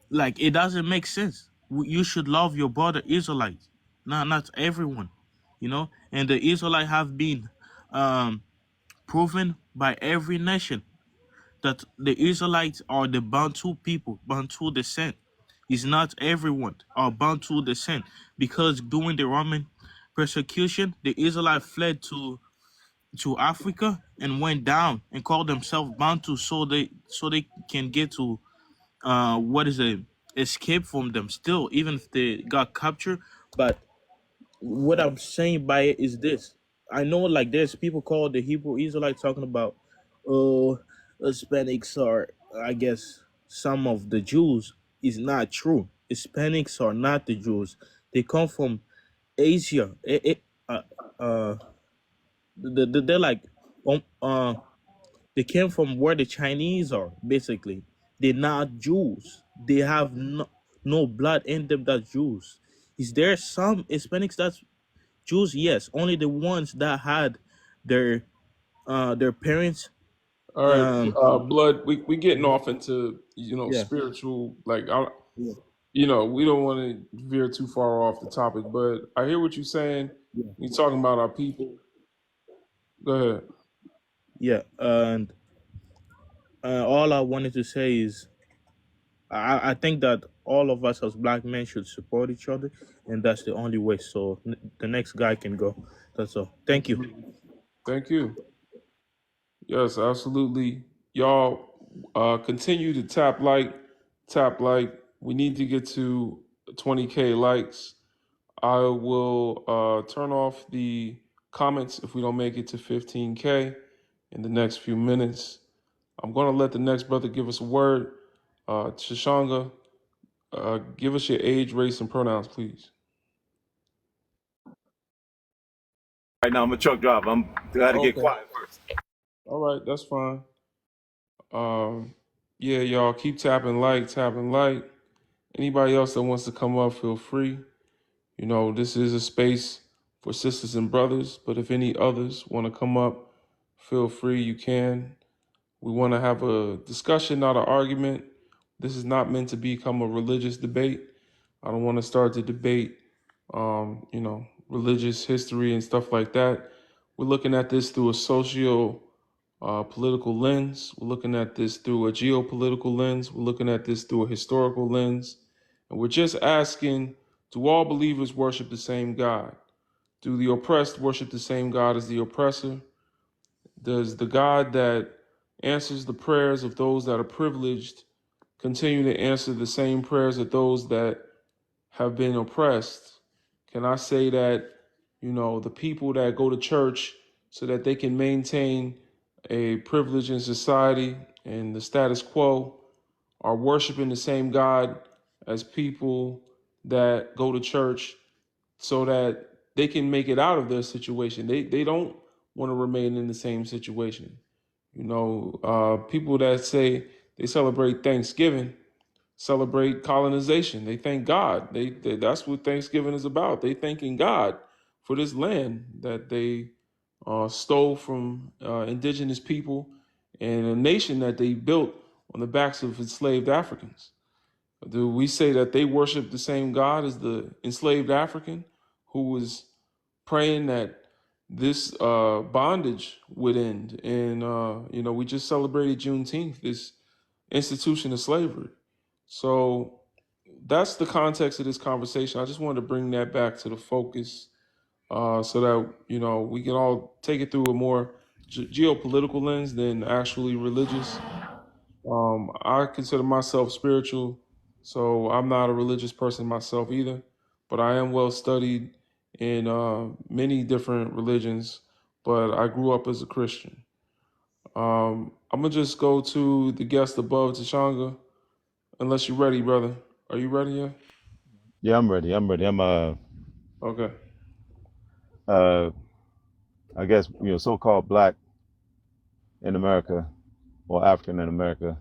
like, it doesn't make sense. You should love your brother Israelites, not everyone, and the Israelites have been um proven by every nation that the Israelites are the Bantu people, Bantu descent. Is not everyone are Bantu descent, because during the Roman persecution, the Israelites fled to Africa and went down and called themselves Bantu, so they can get to what is it, escape from them still, even if they got captured. But what I'm saying by it is this: I know, like, there's people called the Hebrew Israelites talking about, oh, Hispanics are, I guess, some of the Jews. Is not true. Hispanics are not the Jews. They come from Asia. Uh, they're like, um, uh, they came from where the Chinese are, basically. They're not Jews. They have no blood in them that's Jews. Is there some Hispanics that's Jews? Yes, only the ones that had their parents. All right, Um, blood. We getting off into yeah, spiritual yeah, we don't want to veer too far off the topic, but I hear what you're saying. yeah, You're talking about our people. Go ahead. yeah. And all I wanted to say is, I think that all of us as black men should support each other, and that's the only way. So the next guy can go. That's all. Thank you. Thank you. Yes, absolutely. Y'all continue to tap like. We need to get to 20K likes. I will turn off the comments if we don't make it to 15K in the next few minutes. I'm going to let the next brother give us a word. Shashanga, give us your age, race, and pronouns, please. Right now, I'm a truck driver. I gotta get Okay. quiet first. All right, that's fine. Yeah, y'all keep tapping like. Anybody else that wants to come up, feel free. This is a space for sisters and brothers, but if any others want to come up, feel free, you can. We want to have a discussion, not an argument. This is not meant to become a religious debate. I don't want to start the debate, religious history and stuff like that. We're looking at this through a socio political lens. We're looking at this through a geopolitical lens. We're looking at this through a historical lens. And we're just asking, do all believers worship the same God? Do the oppressed worship the same God as the oppressor? Does the God that answers the prayers of those that are privileged continue to answer the same prayers of those that have been oppressed? Can I say that, the people that go to church so that they can maintain a privilege in society and the status quo are worshiping the same God as people that go to church so that they can make it out of their situation? They don't want to remain in the same situation. People that say they celebrate Thanksgiving celebrate colonization. They thank God. That's what Thanksgiving is about. They thanking God for this land that they stole from indigenous people and a nation that they built on the backs of enslaved Africans. Do we say that they worship the same God as the enslaved African who was praying that this bondage would end? And we just celebrated Juneteenth, this institution of slavery. So that's the context of this conversation. I just wanted to bring that back to the focus so that we can all take it through a more geopolitical lens than actually religious. I consider myself spiritual, so I'm not a religious person myself either, but I am well studied in many different religions. But I grew up as a Christian. I'm gonna just go to the guest above, Tashanga, unless you're ready, brother. Are you ready yet? Yeah, I'm ready. I'm ready. I'm Okay. uh I guess so-called black in America or African in America.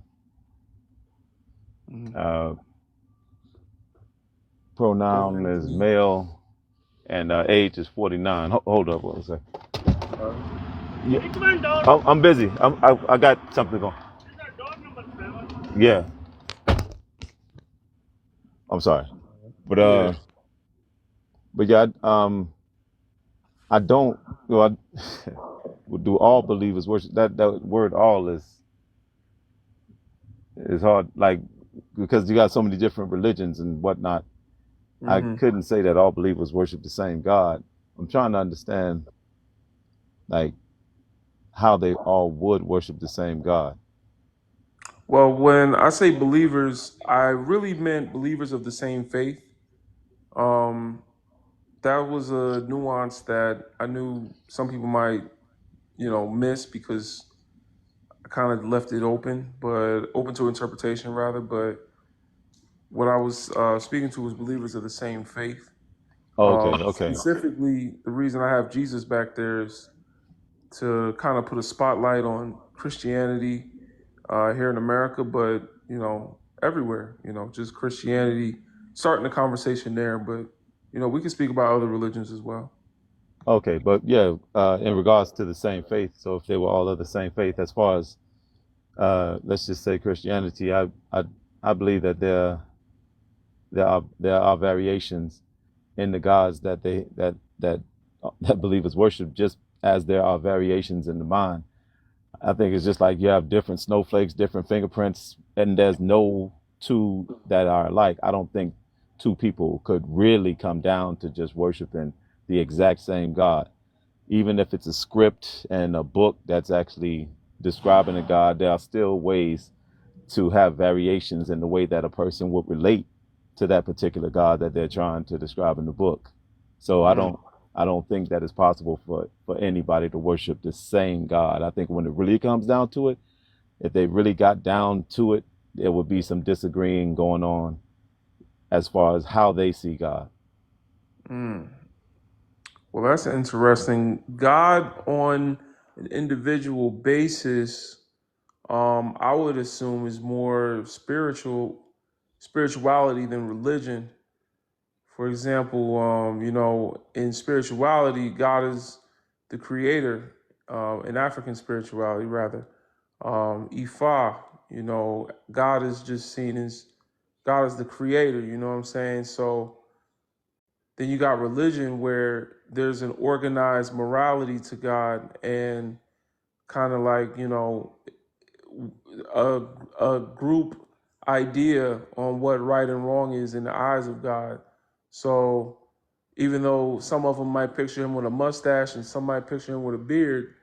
Mhm. Uh, Go pronoun ahead, is please. male and age is 49. Hold up, one second. All right. Yeah. I'm busy. I got something going. Yeah, I'm sorry, but Yeah. yeah, I don't. Do all believers worship? That word "all" is hard, like because you got so many different religions and whatnot. I hmm couldn't say that all believers worship the same God. I'm trying to understand like how they all would worship the same God. Well, when I say believers, I really meant believers of the same faith. Um, that was a nuance that I knew some people might, miss because I kind of left it open, but open to interpretation rather. But what I was speaking to was believers of the same faith. Oh, okay, okay, Specifically, the reason I have Jesus back there is to kind of put a spotlight on Christianity here in America, but everywhere. Just Christianity, starting the conversation there, but we can speak about other religions as well. Okay, but yeah, in regards to the same faith, so if they were all of the same faith, as far as let's just say Christianity, I believe that there are variations in the gods that believers worship, just as there are variations in the mind. I think it's just like you have different snowflakes, different fingerprints, and there's no two that are alike. I don't think two people could really come down to just worshiping the exact same God. Even if it's a script and a book that's actually describing a God, there are still ways to have variations in the way that a person would relate to that particular God that they're trying to describe in the book. So I don't think that it's possible for anybody to worship the same God. I think when it really comes down to it, if they really got down to it, there would be some disagreeing going on as far as how they see God. Well, that's interesting. God on an individual basis, I would assume is more spirituality than religion. For example, in spirituality, God is the creator. In African spirituality, rather, Ifa, God is just seen as God is the creator. You know what I'm saying? So then you got religion where there's an organized morality to God and kind of like, a, a group idea on what right and wrong is in the eyes of God. So even though some of them might picture him with a mustache and some might picture him with a beard,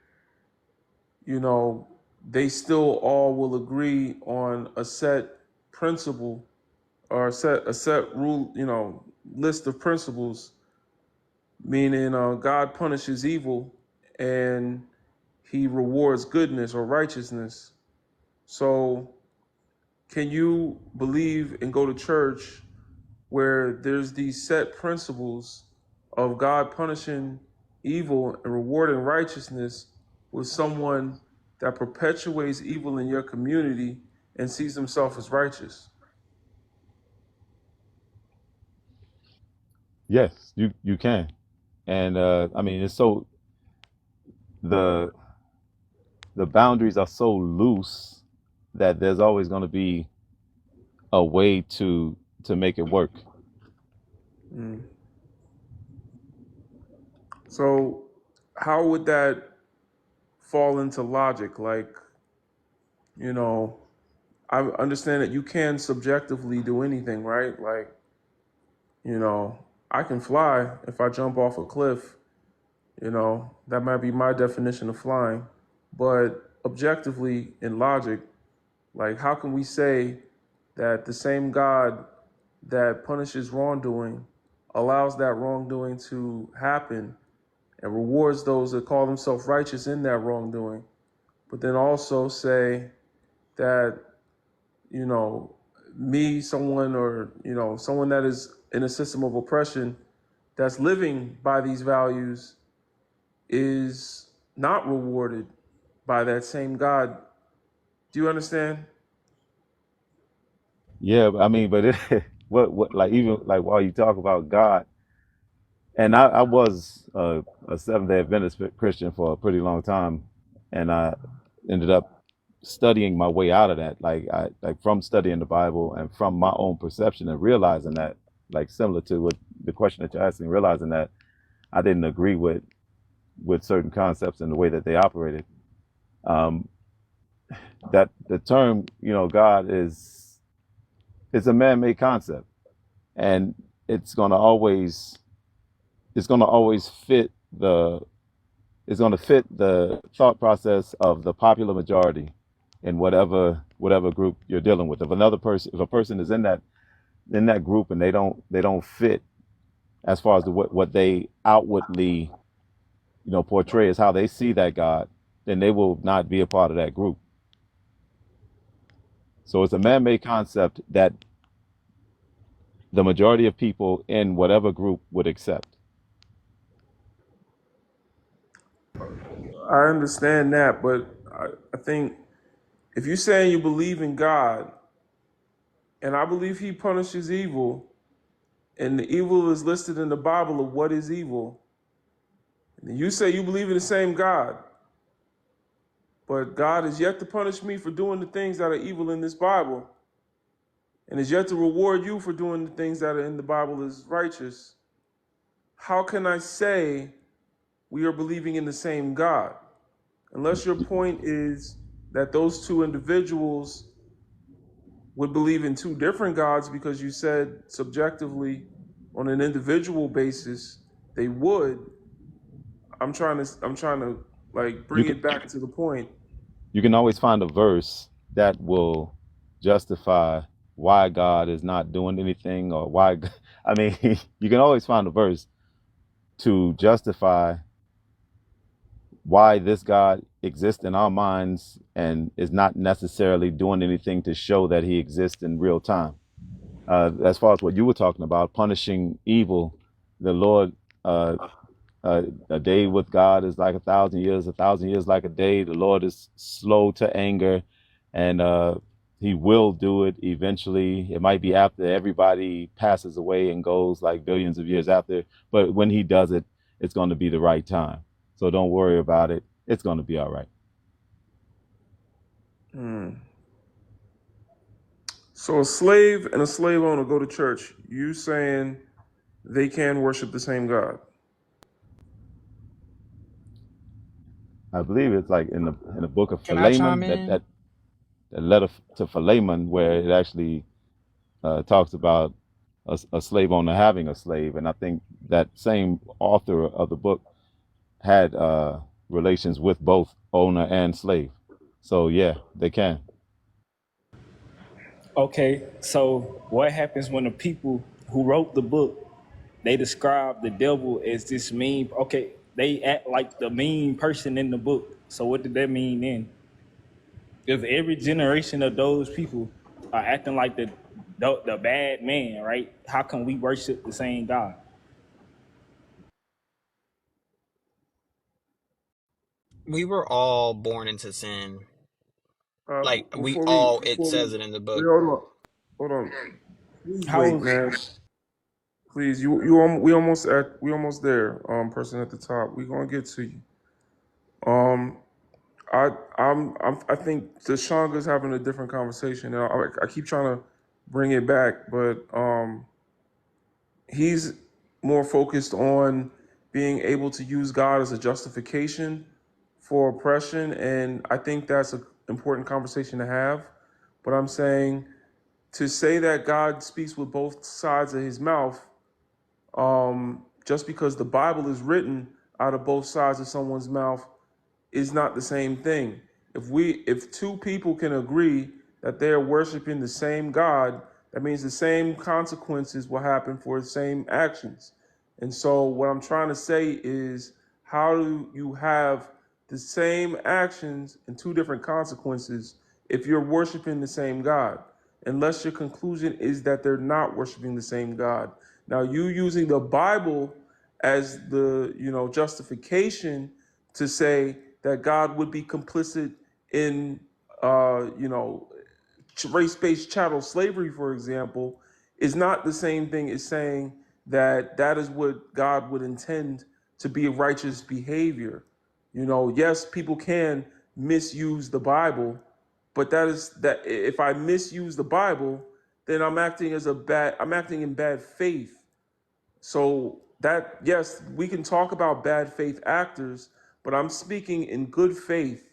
they still all will agree on a set principle or a set rule, list of principles, meaning God punishes evil and he rewards goodness or righteousness. So can you believe and go to church where there's these set principles of God punishing evil and rewarding righteousness with someone that perpetuates evil in your community and sees himself as righteous? Yes, you can. And I mean, it's so the the boundaries are so loose that there's always going to be a way to make it work. Mm. So how would that fall into logic? Like, I understand that you can subjectively do anything, right? Like, I can fly if I jump off a cliff, that might be my definition of flying. But objectively, in logic, like, how can we say that the same God that punishes wrongdoing allows that wrongdoing to happen and rewards those that call themselves righteous in that wrongdoing, but then also say that, you know, someone, or, someone that is in a system of oppression that's living by these values is not rewarded by that same God? Do you understand? Yeah, I mean, but what like even like while you talk about God, and I was a Seventh Day Adventist Christian for a pretty long time, and I ended up studying my way out of that, like from studying the Bible and from my own perception and realizing that, like similar to what the question that you're asking, realizing that I didn't agree with certain concepts and the way that they operated. Um, that the term, God is it's a man-made concept, and it's gonna always fit the thought process of the popular majority in whatever group you're dealing with. If a person is in that group and they don't fit as far as what they outwardly portray as how they see that God, then they will not be a part of that group. So it's a man-made concept that the majority of people in whatever group would accept. I understand that, but I think if you're saying you believe in God, and I believe he punishes evil, and the evil is listed in the Bible of what is evil, and you say you believe in the same God, but God is yet to punish me for doing the things that are evil in this Bible, and is yet to reward you for doing the things that are in the Bible as righteous, how can I say we are believing in the same God? Unless your point is that those two individuals would believe in two different gods, because you said subjectively on an individual basis they would. I'm trying to like You bring can it back to the point. you can always find a verse that will justify why God is not doing anything, or why. I mean, you can always find a verse to justify why this God exists in our minds and is not necessarily doing anything to show that he exists in real time. As far as what you were talking about, punishing evil, the Lord, uh, a day with God is like 1,000 years, 1,000 years like a day. The Lord is slow to anger, and he will do it eventually. It might be after everybody passes away and goes, like billions of years after, but when he does it, it's going to be the right time. So don't worry about it. It's going to be all right. So a slave and a slave owner go to church. You saying they can worship the same God? I believe it's like in the book of Can I chime Philemon, in? that letter to Philemon, where it actually talks about a slave owner having a slave. And I think that same author of the book had relations with both owner and slave. So yeah, they can. Okay, so what happens when the people who wrote the book, they describe the devil as this mean? Okay, they act like the mean person in the book. So what did that mean then? If every generation of those people are acting like the bad man, right? How can we worship the same God? We were all born into sin. Like we Before we all, it before we says it in the wait, book. hold on. Please How wait, is man. Please, we almost there. Person at the top. We're gonna get to you. Um, I think Deshanga's having a different conversation. And I keep trying to bring it back, but he's more focused on being able to use God as a justification for oppression, and I think that's an important conversation to have. But I'm saying to say that God speaks with both sides of His mouth, just because the Bible is written out of both sides of someone's mouth, is not the same thing. If two people can agree that they are worshiping the same God, that means the same consequences will happen for the same actions. And so what I'm trying to say is, how do you have the same actions and two different consequences if you're worshiping the same God? Unless your conclusion is that they're not worshiping the same God. Now, you using the Bible as the justification to say that God would be complicit in race-based chattel slavery, for example, is not the same thing as saying that that is what God would intend to be a righteous behavior. Yes, people can misuse the Bible, but that is that if I misuse the Bible, then I'm acting in bad faith. So that, yes, we can talk about bad faith actors, but I'm speaking in good faith.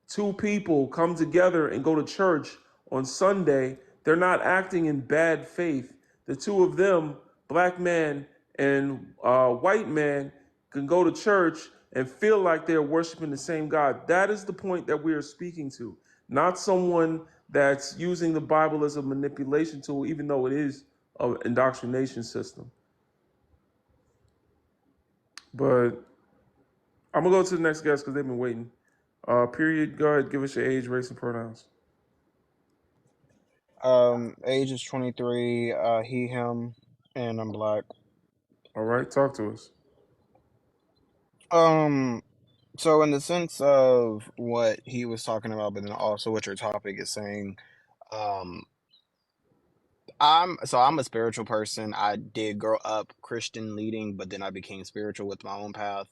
Two people come together and go to church on Sunday. They're not acting in bad faith. The two of them, black man and white man, can go to church and feel like they're worshiping the same God. That is the point that we are speaking to, not someone that's using the Bible as a manipulation tool, even though it is an indoctrination system. But I'm gonna go to the next guest because they've been waiting. Period. Go ahead. Give us your age, race, and pronouns. Age is 23, he, him, and I'm black. All right. Talk to us. Um, so in the sense of what he was talking about, but then also what your topic is saying, um, I'm a spiritual person. I did grow up Christian leading, but then I became spiritual with my own path.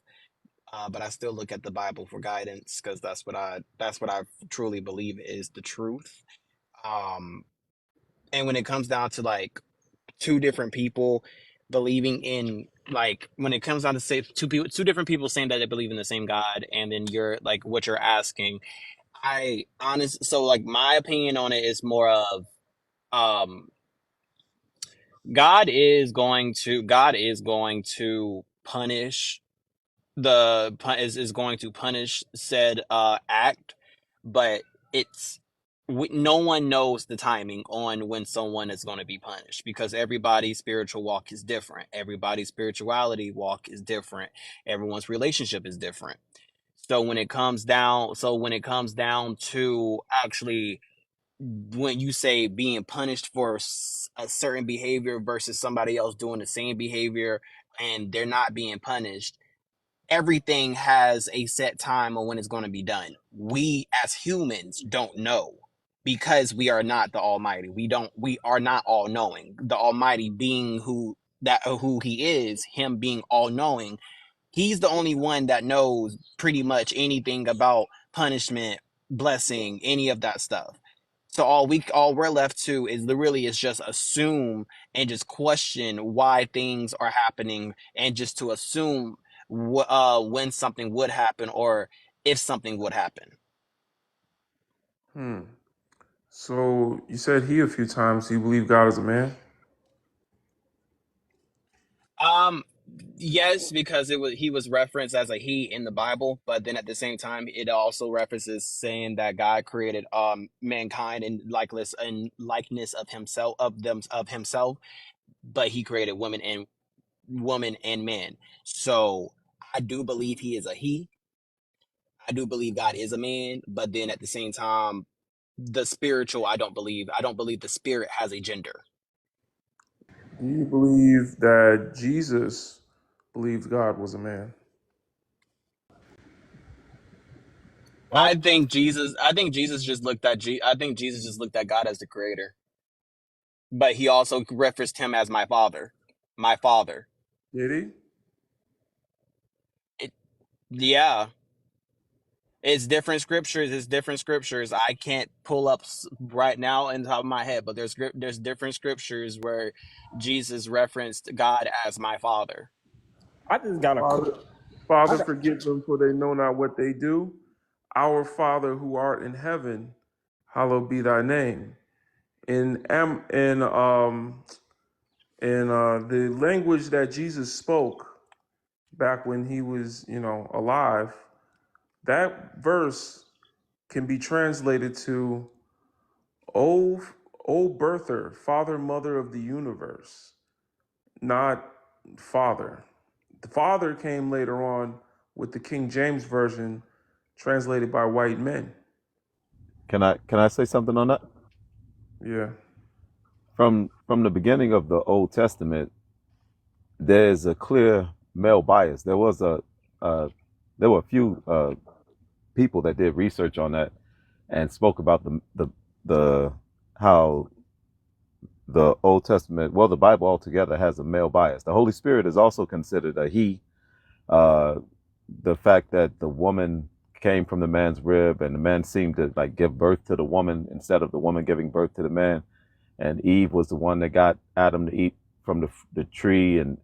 But I still look at the Bible for guidance because that's what I truly believe is the truth. Um, and when it comes down to like two different people believing in, like when it comes down to say two different people saying that they believe in the same God, and then you're like what you're asking, so like my opinion on it is more of um God is going to punish is going to punish said act, but it's no one knows the timing on when someone is going to be punished because everybody's spiritual walk is different. Everybody's spirituality walk is different. Everyone's relationship is different. So when it comes down to actually when you say being punished for a certain behavior versus somebody else doing the same behavior and they're not being punished, everything has a set time on when it's going to be done. We as humans don't know because we are not the Almighty. We are not all knowing. The Almighty being who he is, him being all knowing, he's the only one that knows pretty much anything about punishment, blessing, any of that stuff. So all we're left to is really is just assume and just question why things are happening and just to assume when something would happen or if something would happen. Hmm. So you said he a few times. Do you believe God is a man? Um, yes, because he was referenced as a he in the Bible, but then at the same time, it also references saying that God created mankind in likeness of himself, but he created woman and man. So I do believe he is a he. I do believe God is a man, but then at the same time, the spiritual, I don't believe the spirit has a gender. Do you believe that Jesus believed God was a man? I think Jesus just looked at I think Jesus just looked at God as the creator. But he also referenced him as my father. My father. Did he? It, yeah. It's different scriptures. It's different scriptures. I can't pull up right now in the top of my head, but there's different scriptures where Jesus referenced God as my father. I just got a Father, I Father, got forgive them for they know not what they do. Our Father who art in heaven, hallowed be thy name. In the language that Jesus spoke back when he was, alive, that verse can be translated to "O, O birther, father, mother of the universe," not father. The father came later on with the King James version translated by white men. Can I say something on that? Yeah. From the beginning of the Old Testament, there's a clear male bias. Uh, there were a few people that did research on that and spoke about the how the Old Testament, well, the Bible altogether has a male bias. The Holy Spirit is also considered a he. Uh, the fact that the woman came from the man's rib and the man seemed to like give birth to the woman instead of the woman giving birth to the man, and Eve was the one that got Adam to eat from the tree, and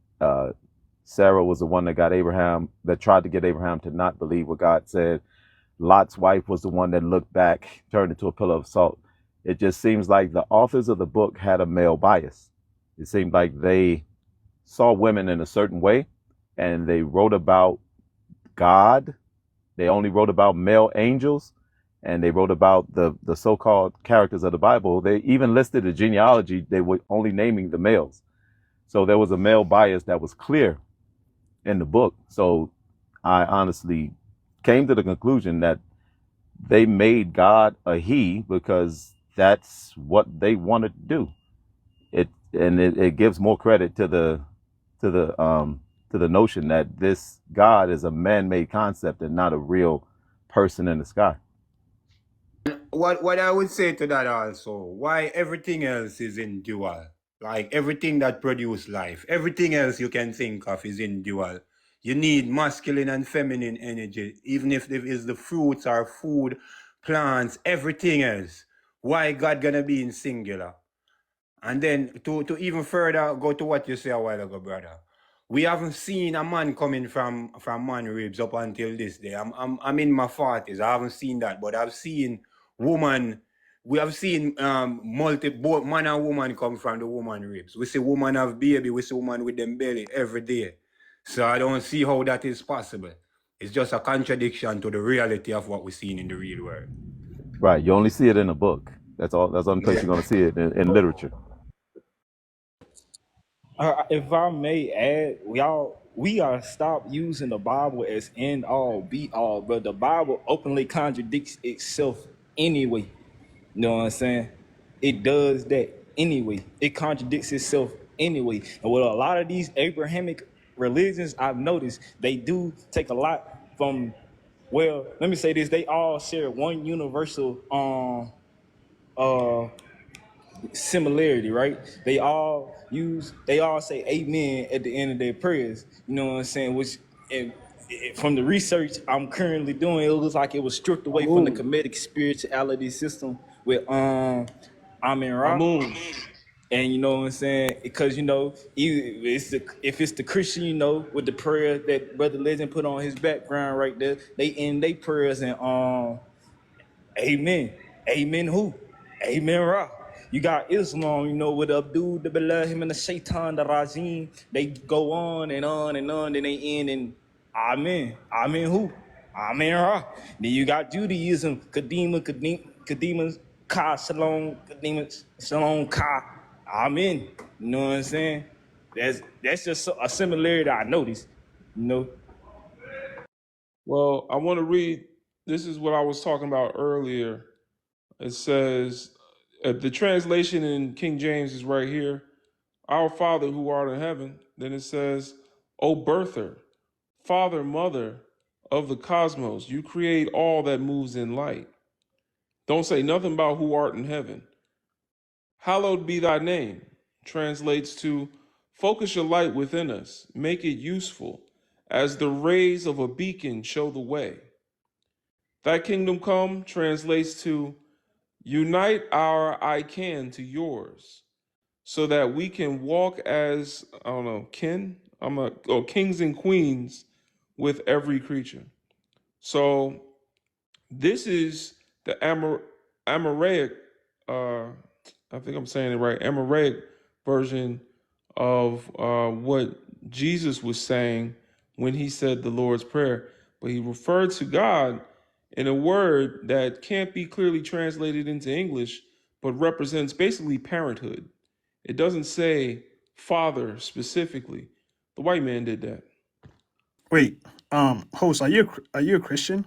Sarah was the one that tried to get Abraham to not believe what God said. Lot's wife was the one that looked back, turned into a pillar of salt. It just seems like the authors of the book had a male bias. It seemed like they saw women in a certain way and they wrote about God. They only wrote about male angels, and they wrote about the so-called characters of the Bible. They even listed the genealogy. They were only naming the males. So there was a male bias that was clear in the book. So I honestly came to the conclusion that they made God a he because that's what they wanted to do. It gives more credit to the notion that this God is a man-made concept and not a real person in the sky. What I would say to that also, why everything else is in dual? Like everything that produce life, everything else you can think of is in dual. You need masculine and feminine energy, even if it is the fruits or food, plants, everything else. Why God gonna be in singular? And then to even further go to what you say a while ago, brother. We haven't seen a man coming from man ribs up until this day. I'm in my 40s. I haven't seen that, but I've seen woman. We have seen both man and woman come from the woman ribs. We see woman have baby. We see woman with them belly every day. So I don't see how that is possible. It's just a contradiction to the reality of what we're seeing in the real world. Right. You only see it in a book. That's all. That's the only place you're going to see it in literature. If I may add, we gotta stop using the Bible as end all, be all, but the Bible openly contradicts itself anyway. You know what I'm saying? It does that anyway. It contradicts itself anyway. And with a lot of these Abrahamic religions, I've noticed they do take a lot from, well, let me say this, they all share one universal similarity, right? They all say amen at the end of their prayers. You know what I'm saying? Which from the research I'm currently doing, it looks like it was stripped away from the Kemetic spirituality system with Amin Ra. And you know what I'm saying? Because, you know, if it's the Christian, you know, with the prayer that Brother Legend put on his background right there, they end their prayers and amen. Amen who? Amen Ra. You got Islam, you know, with Abdul, the Bilahim, and the Shaitan, the Rajim. They go on and on and on, then they end in Amen. Amen who? Amen Ra. Then you got Judaism, Kadima, Ka, Shalom, Kadima, Shalom, Ka. Amen. You know what I'm saying? That's just a similarity I noticed, you know. Well, I want to read. This is what I was talking about earlier. It says, the translation in King James is right here. Our Father who art in heaven. Then it says, O birther, Father, Mother of the cosmos, you create all that moves in light. Don't say nothing about who art in heaven. Hallowed be thy name. Translates to, focus your light within us, make it useful, as the rays of a beacon show the way. Thy kingdom come translates to, unite our I can to yours, so that we can walk as, I don't know, kings and queens with every creature. So this is the Amoraic, I think I'm saying it right, Amoraic version of what Jesus was saying when he said the Lord's Prayer. But he referred to God in a word that can't be clearly translated into English, but represents basically parenthood. It doesn't say father specifically. The white man did that. Wait, host, are you a Christian?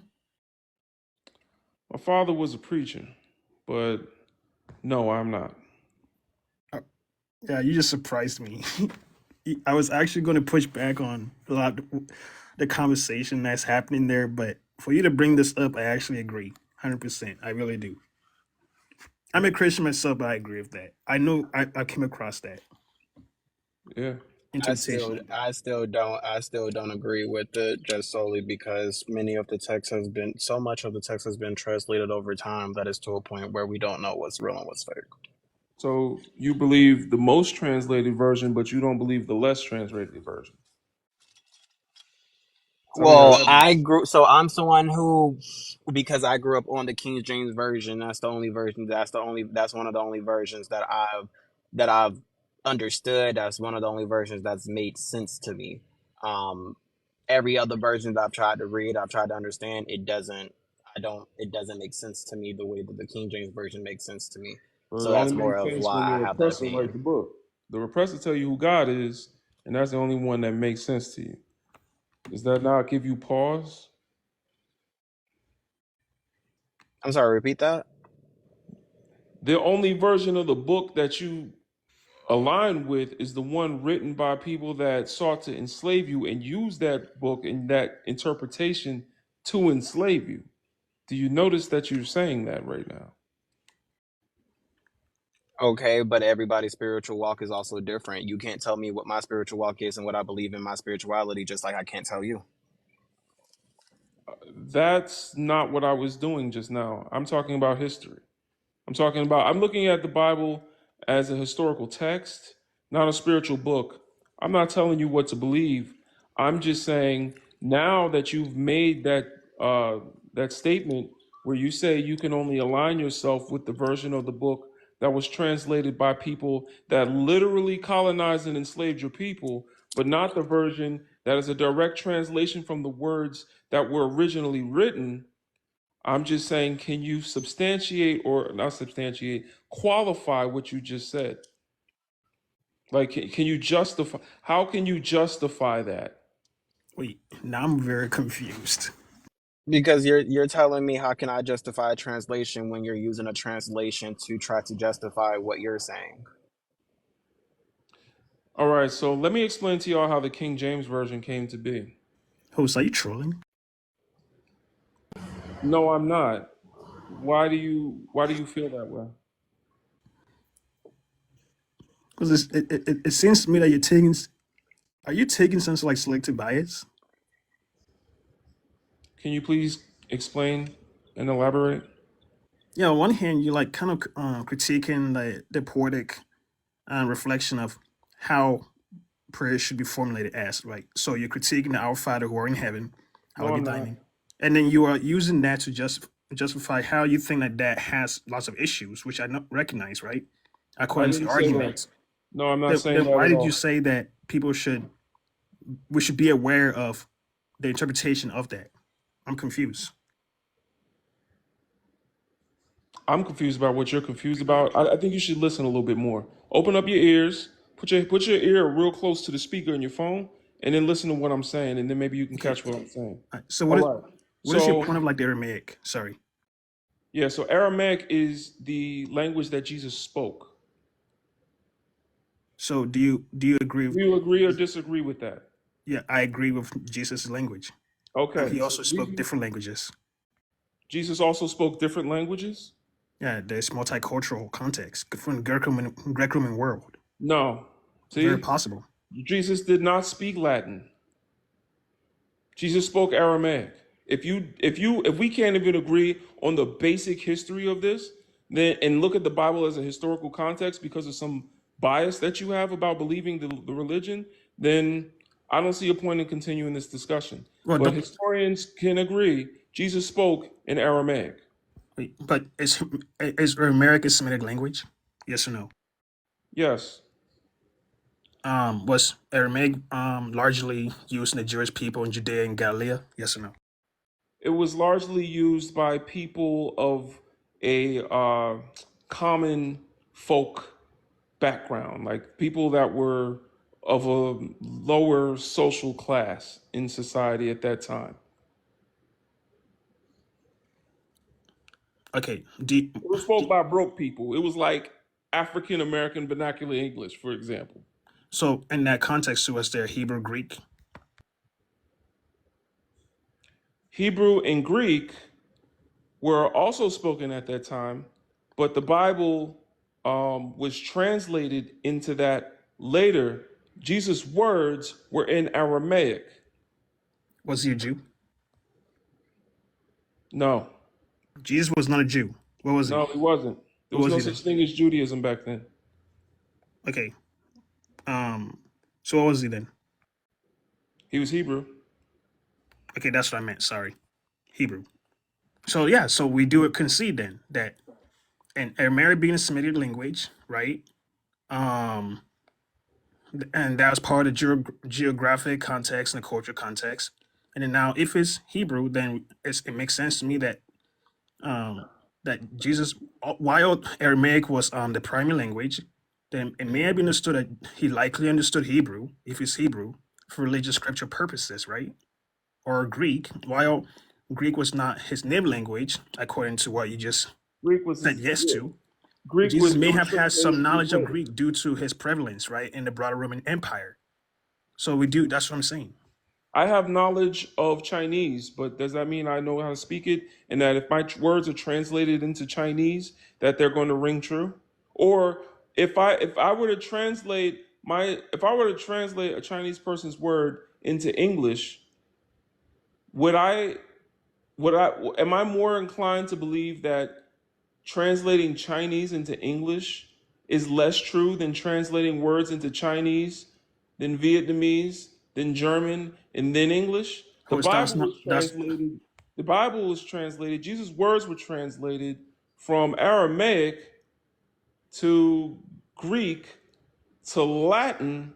My father was a preacher, but no, I'm not. Yeah, you just surprised me. I was actually going to push back on a lot of the conversation that's happening there, but for you to bring this up, I actually agree, 100%. I really do. I'm a Christian myself, but I agree with that. I know I came across that Yeah. interpretation of that. I still don't agree with it, just solely because so much of the text has been translated over time that is to a point where we don't know what's real and what's fake. So you believe the most translated version, but you don't believe the less translated version. Tell me how Well, that is. I'm someone who, because I grew up on the King James version, that's one of the only versions that I've understood. That's one of the only versions that's made sense to me. Um, every other version that I've tried to read, I've tried to understand, it doesn't make sense to me the way that the King James version makes sense to me. So it So only that's more makes of sense when why the I have that oppressor writes opinion. the book. The oppressor tell you who God is, and that's the only one that makes sense to you. Does that not give you pause? I'm sorry, repeat that? The only version of the book that you align with is the one written by people that sought to enslave you and use that book and that interpretation to enslave you. Do you notice that you're saying that right now? Okay, but everybody's spiritual walk is also different. You can't tell me what my spiritual walk is and what I believe in my spirituality, just like I can't tell you. That's not what I was doing just now. I'm talking about history. I'm looking at the Bible as a historical text, not a spiritual book. I'm not telling you what to believe. I'm just saying now that you've made that statement where you say you can only align yourself with the version of the book that was translated by people that literally colonized and enslaved your people, but not the version that is a direct translation from the words that were originally written. I'm just saying, can you substantiate or not substantiate, qualify what you just said? Like, can you justify? How can you justify that? Wait, now I'm very confused. Because you're telling me how can I justify a translation when you're using a translation to try to justify what you're saying? All right, so let me explain to y'all how the King James Version came to be. Host, are you trolling? No, I'm not. Why do you feel that way? Because it seems to me that are you taking some sort of like selective bias? Can you please explain and elaborate? Yeah, on one hand, you're like kind of critiquing the poetic reflection of how prayer should be formulated as, right? So you're critiquing the Our Father who are in heaven, No, hallowed be I'm thy not. name. And then you are using that to justify how you think that that has lots of issues, which I not recognize, right? I According to didn't your say that. arguments. No, I'm not saying Then that why at did you all. say that we should be aware of the interpretation of that? I'm confused. I'm confused about what you're confused about. I think you should listen a little bit more. Open up your ears, put your ear real close to the speaker in your phone, and then listen to what I'm saying, and then maybe you can Okay. catch what I'm saying. So All right. what is your So point of like the Aramaic? Sorry. yeah, so Aramaic is the language that Jesus spoke. So do you agree? Do you agree or disagree with that? Yeah, I agree with Jesus' language. Okay. He So also spoke different languages. Jesus also spoke different languages? Yeah, there's multicultural context from Greco-Roman world. No. Very See, possible. Jesus did not speak Latin. Jesus spoke Aramaic. If we can't even agree on the basic history of this, then and look at the Bible as a historical context because of some bias that you have about believing the religion, then I don't see a point in continuing this discussion. Well, But don't, historians can agree Jesus spoke in Aramaic. wait, but is Aramaic a Semitic language? Yes or no? Yes. Was Aramaic largely used in the Jewish people in Judea and Galilee? Yes or no? It was largely used by people of a common folk background, like people that were of a lower social class in society at that time. Okay. It was spoke by broke people. It was like African American vernacular English, for example. So in that context, was there Hebrew, Greek? Hebrew and Greek were also spoken at that time, but the Bible was translated into that later. Jesus' words were in Aramaic. Was he a Jew? No, Jesus was not a Jew. What was he? no, he wasn't. There What was was no he such then? thing as Judaism back then. Okay. Um. So what was he then? He was Hebrew. Okay, that's what I meant. Sorry, Hebrew. So yeah, so we do concede then that and Aramaic being a Semitic language, right? Um, and that was part of the geographic context and the cultural context. And then now, if it's Hebrew, then it makes sense to me that that Jesus, while Aramaic was the primary language, then it may have been understood that he likely understood Hebrew, if it's Hebrew, for religious scripture purposes, right? Or Greek, while Greek was not his native language, according to what you just Greek was said his, yes yeah. to. Greek Jesus was it may was have had some translated Greek knowledge of later. Greek due to his prevalence, right, in the broader Roman Empire. So we do. That's what I'm saying. I have knowledge of Chinese, but does that mean I know how to speak it? And that if my words are translated into Chinese, that they're going to ring true? Or if I were to translate a Chinese person's word into English, would I am I more inclined to believe that translating Chinese into English is less true than translating words into Chinese, then Vietnamese, then German, and then English? Host, that's not that's The Bible was translated, Jesus' words were translated from Aramaic to Greek to Latin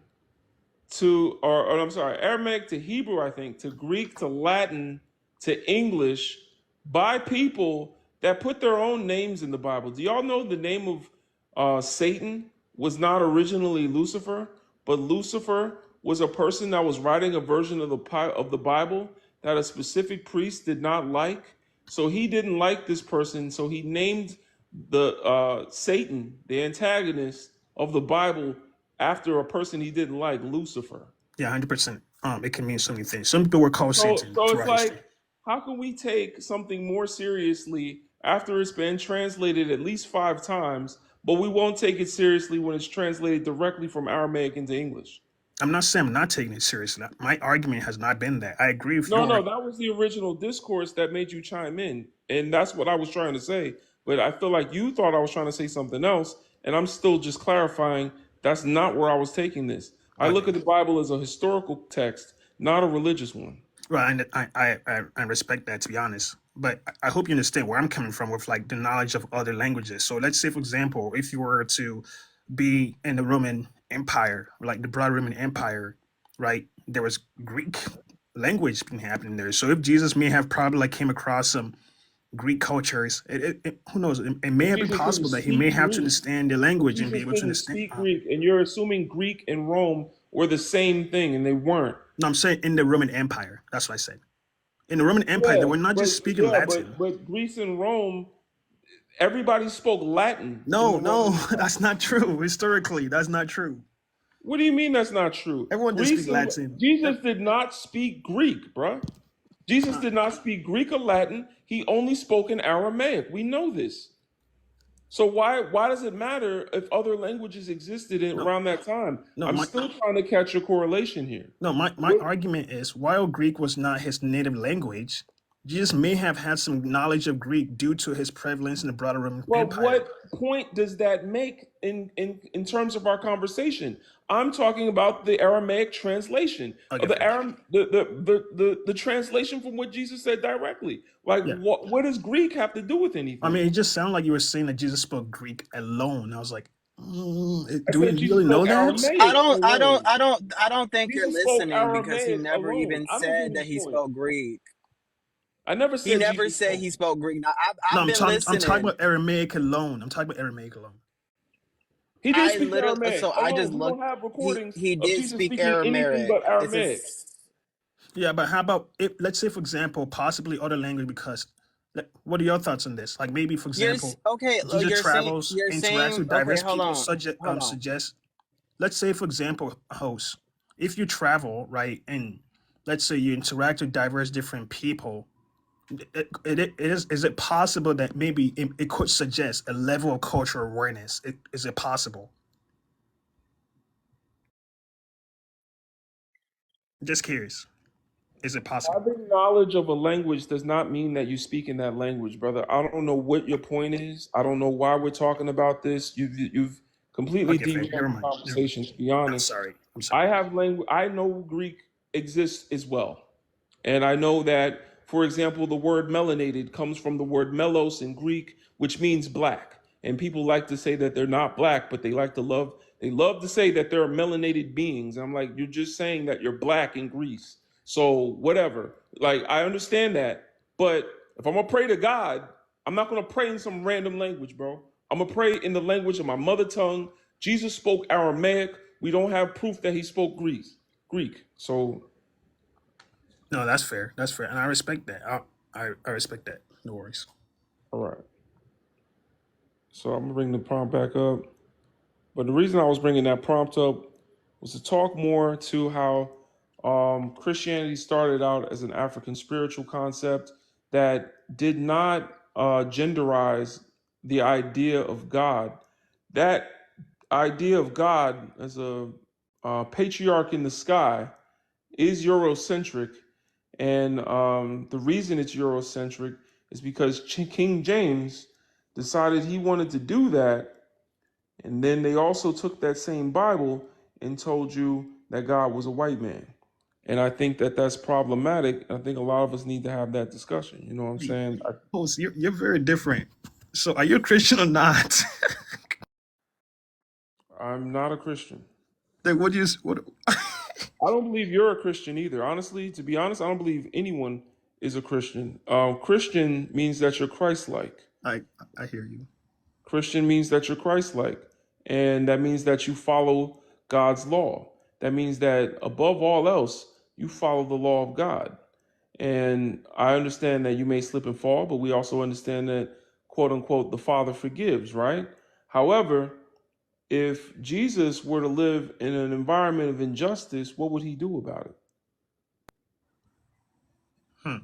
or I'm sorry, Aramaic to Hebrew, I think, to Greek to Latin to English by people that put their own names in the Bible. Do y'all know the name of Satan was not originally Lucifer, but Lucifer was a person that was writing a version of the Bible that a specific priest did not like. So he didn't like this person, so he named the Satan, the antagonist of the Bible, after a person he didn't like, Lucifer. yeah, 100%. It can mean so many things. Some people were called Satan So it's throughout history. like, how can we take something more seriously after it's been translated at least 5 times, but we won't take it seriously when it's translated directly from Aramaic into English? I'm not saying I'm not taking it seriously. My argument has not been that. I agree with No, your. that was the original discourse that made you chime in, and that's what I was trying to say. But I feel like you thought I was trying to say something else, and I'm still just clarifying that's not where I was taking this. I look at the Bible as a historical text, not a religious one. Right, and I respect that, to be honest. But I hope you understand where I'm coming from with like the knowledge of other languages. So let's say, for example, if you were to be in the Roman Empire, like the broad Roman Empire, right? There was Greek language been happening there. So if Jesus may have probably like came across some Greek cultures, who knows? It may have been Jesus possible didn't that he may speak have to Greek. understand the language and be Jesus able to didn't understand. speak Greek, and you're assuming Greek and Rome were the same thing, and they weren't. No, I'm saying in the Roman Empire. That's what I said. In the Roman Empire, they were not just speaking Latin. But Greece and Rome, everybody spoke Latin. No, that's not true. Historically, that's not true. What do you mean that's not true? Everyone did speak Latin. Jesus did not speak Greek, bruh. Jesus did not speak Greek or Latin. He only spoke in Aramaic. We know this. So why does it matter if other languages existed around that time? I'm still trying to catch a correlation here. No, my argument is while Greek was not his native language, Jesus may have had some knowledge of Greek due to his prevalence in the broader Roman Empire. What point does that make in terms of our conversation? I'm talking about the Aramaic translation, Okay, the translation from what Jesus said directly. Like, what does Greek have to do with anything? I mean, it just sounded like you were saying that Jesus spoke Greek alone. I was like, do we Jesus really know spoke that? Aramaic I don't think Jesus you're spoke listening because he Aramaic never alone. even I'm said making that this he point. spoke Greek. I never said He never Jesus said spoke. he spoke Greek. Now No, I've been listening. I'm talking about Aramaic alone. He did speak literally, Aramaic so alone. I just We looked. don't have recordings He of did Jesus speak speaking anything Aramaic. but Aramaic. Yeah, but how about let's say, for example, possibly other language, because what are your thoughts on this? Like maybe, for example, Jesus travels, interacts with diverse people, suggest. Let's say, for example, host, if you travel, right, and let's say you interact with diverse different people, is it possible that maybe it could suggest a level of cultural awareness? Is it possible? Just curious. Is it possible? Having knowledge of a language does not mean that you speak in that language, brother. I don't know what your point is. I don't know why we're talking about this. You've completely derailed the conversation. To be honest, I'm sorry. I have language. I know Greek exists as well, and I know that, for example, the word melanated comes from the word melos in Greek, which means black. And people like to say that they're not black, but they love to say that they're melanated beings. I'm like, you're just saying that you're black in Greece. So whatever, like, I understand that, but if I'm gonna pray to God, I'm not gonna pray in some random language, bro. I'm gonna pray in the language of my mother tongue. Jesus spoke Aramaic. We don't have proof that he spoke Greek. So no, that's fair, and I respect that. I respect that. No worries. All right. So I'm gonna bring the prompt back up, but the reason I was bringing that prompt up was to talk more to how Christianity started out as an African spiritual concept that did not genderize the idea of God, that idea of God as a patriarch in the sky is Eurocentric, and the reason it's Eurocentric is because King James decided he wanted to do that, and then they also took that same Bible and told you that God was a white man. And I think that that's problematic. I think a lot of us need to have that discussion. You know what I'm Wait, saying? Host, you're very different. So are you a Christian or not? I'm not a Christian. Like, what do you what? I don't believe you're a Christian either. Honestly, to be honest, I don't believe anyone is a Christian. Christian means that you're Christ-like. I I hear you. Christian means that you're Christ-like, and that means that you follow God's law. That means that above all else, you follow the law of God. And I understand that you may slip and fall, but we also understand that, quote unquote, the Father forgives, right? However, if Jesus were to live in an environment of injustice, what would he do about it? Hmm.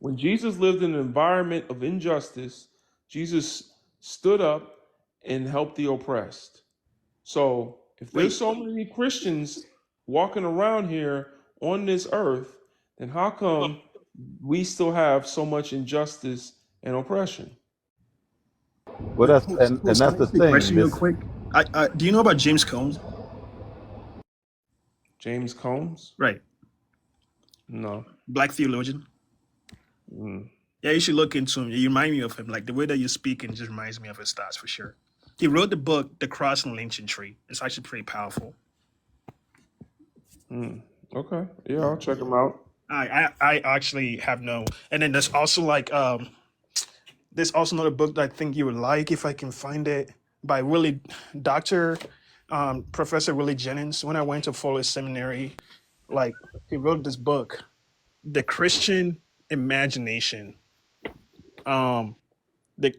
When Jesus lived in an environment of injustice, Jesus stood up and helped the oppressed. So if there's Wait, so many Christians walking around here on this earth, then how come we still have so much injustice and oppression? Well, that's and Host, can that's I the ask you a thing. question real This quick? I do you know about James Cone? James Combs? Right, No. black theologian. Mm. Yeah, you should look into him. You remind me of him. Like the way that you're speaking just reminds me of his thoughts for sure. He wrote the book The Cross and Lynching Tree. It's actually pretty powerful. Mm. Okay. Yeah, I'll check them out. I actually have no. And then there's also another book that I think you would like if I can find it by Willie Doctor Professor Willie Jennings. When I went to Fuller Seminary, like he wrote this book, The Christian Imagination. Um, the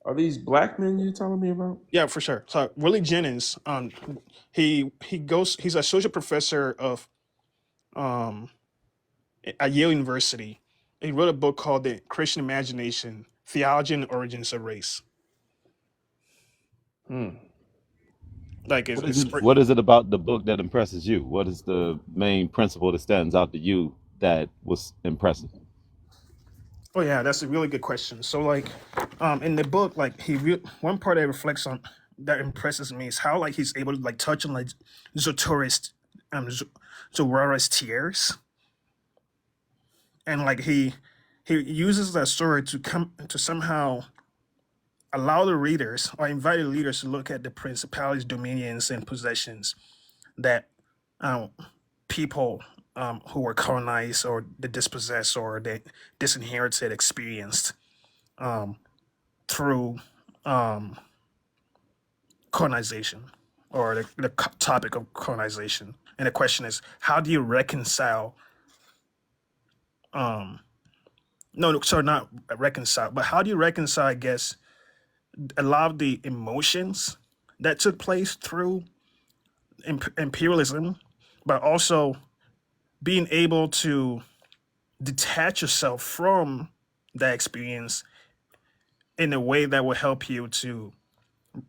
Are these black men you're telling me about? Yeah, for sure. So Willie Jennings, he's a social professor of um at Yale University. He wrote a book called The Christian Imagination: Theology and Origins of Race. Hmm. Like it's what is it about the book that impresses you? What is the main principle that stands out to you that was impressive? Oh yeah, that's a really good question. So like, in the book, like one part that reflects on that impresses me is how like he's able to like touch on like Zoroastrian Zoroastrians, and like he uses that story to come to somehow allow the readers or invite the leaders to look at the principalities, dominions, and possessions that um, people who were colonized or the dispossessed or the disinherited experienced through um, colonization or the topic of colonization. And the question is, how do you reconcile? Um, no, sorry, not reconcile, but how do you reconcile? I guess a lot of the emotions that took place through imperialism, but also being able to detach yourself from that experience in a way that will help you to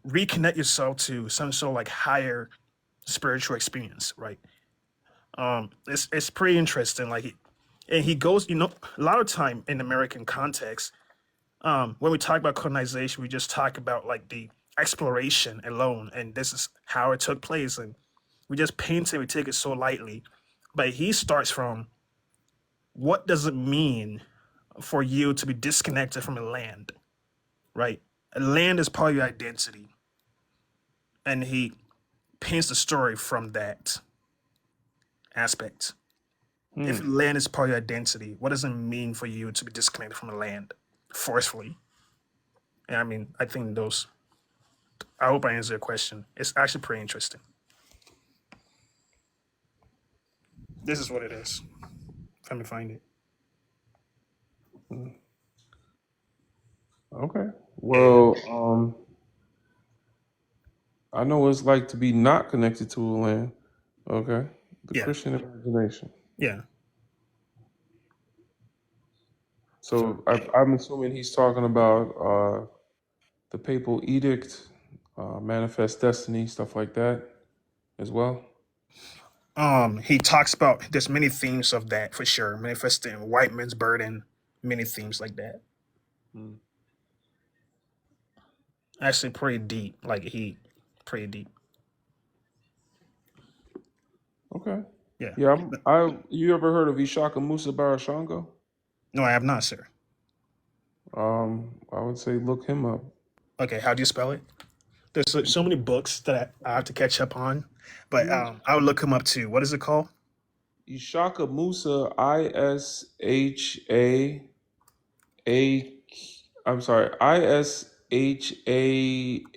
reconnect yourself to some sort of like higher spiritual experience, right? It's pretty interesting. Like, and he goes, a lot of time in American context, when we talk about colonization, we just talk about like the exploration alone, and this is how it took place, and we just paint it, we take it so lightly. But he starts from what does it mean for you to be disconnected from a land, right? A land is part of your identity, and he paints the story from that aspect. Hmm. If land is part of your identity, what does it mean for you to be disconnected from a land forcefully? And I mean, I think those. I hope I answered your question. It's actually pretty interesting. This is what it is. Let me find it. Okay. Well, I know what it's like to be not connected to a land. Okay. The Yeah, Christian imagination. yeah. So I'm assuming he's talking about the papal edict Manifest Destiny, stuff like that as well. He talks about there's many themes of that for sure. Manifesting white man's burden, many themes like that. Mm. Actually, pretty deep. Like he, pretty deep. Okay. Yeah. Yeah, you ever heard of Ishaka Musa Barashango? No, I have not, sir. I would say look him up. Okay, how do you spell it? There's so many books that I have to catch up on, but I would look him up too. What is it called? Ishaka Musa, A. I'm sorry, Ishakamusa.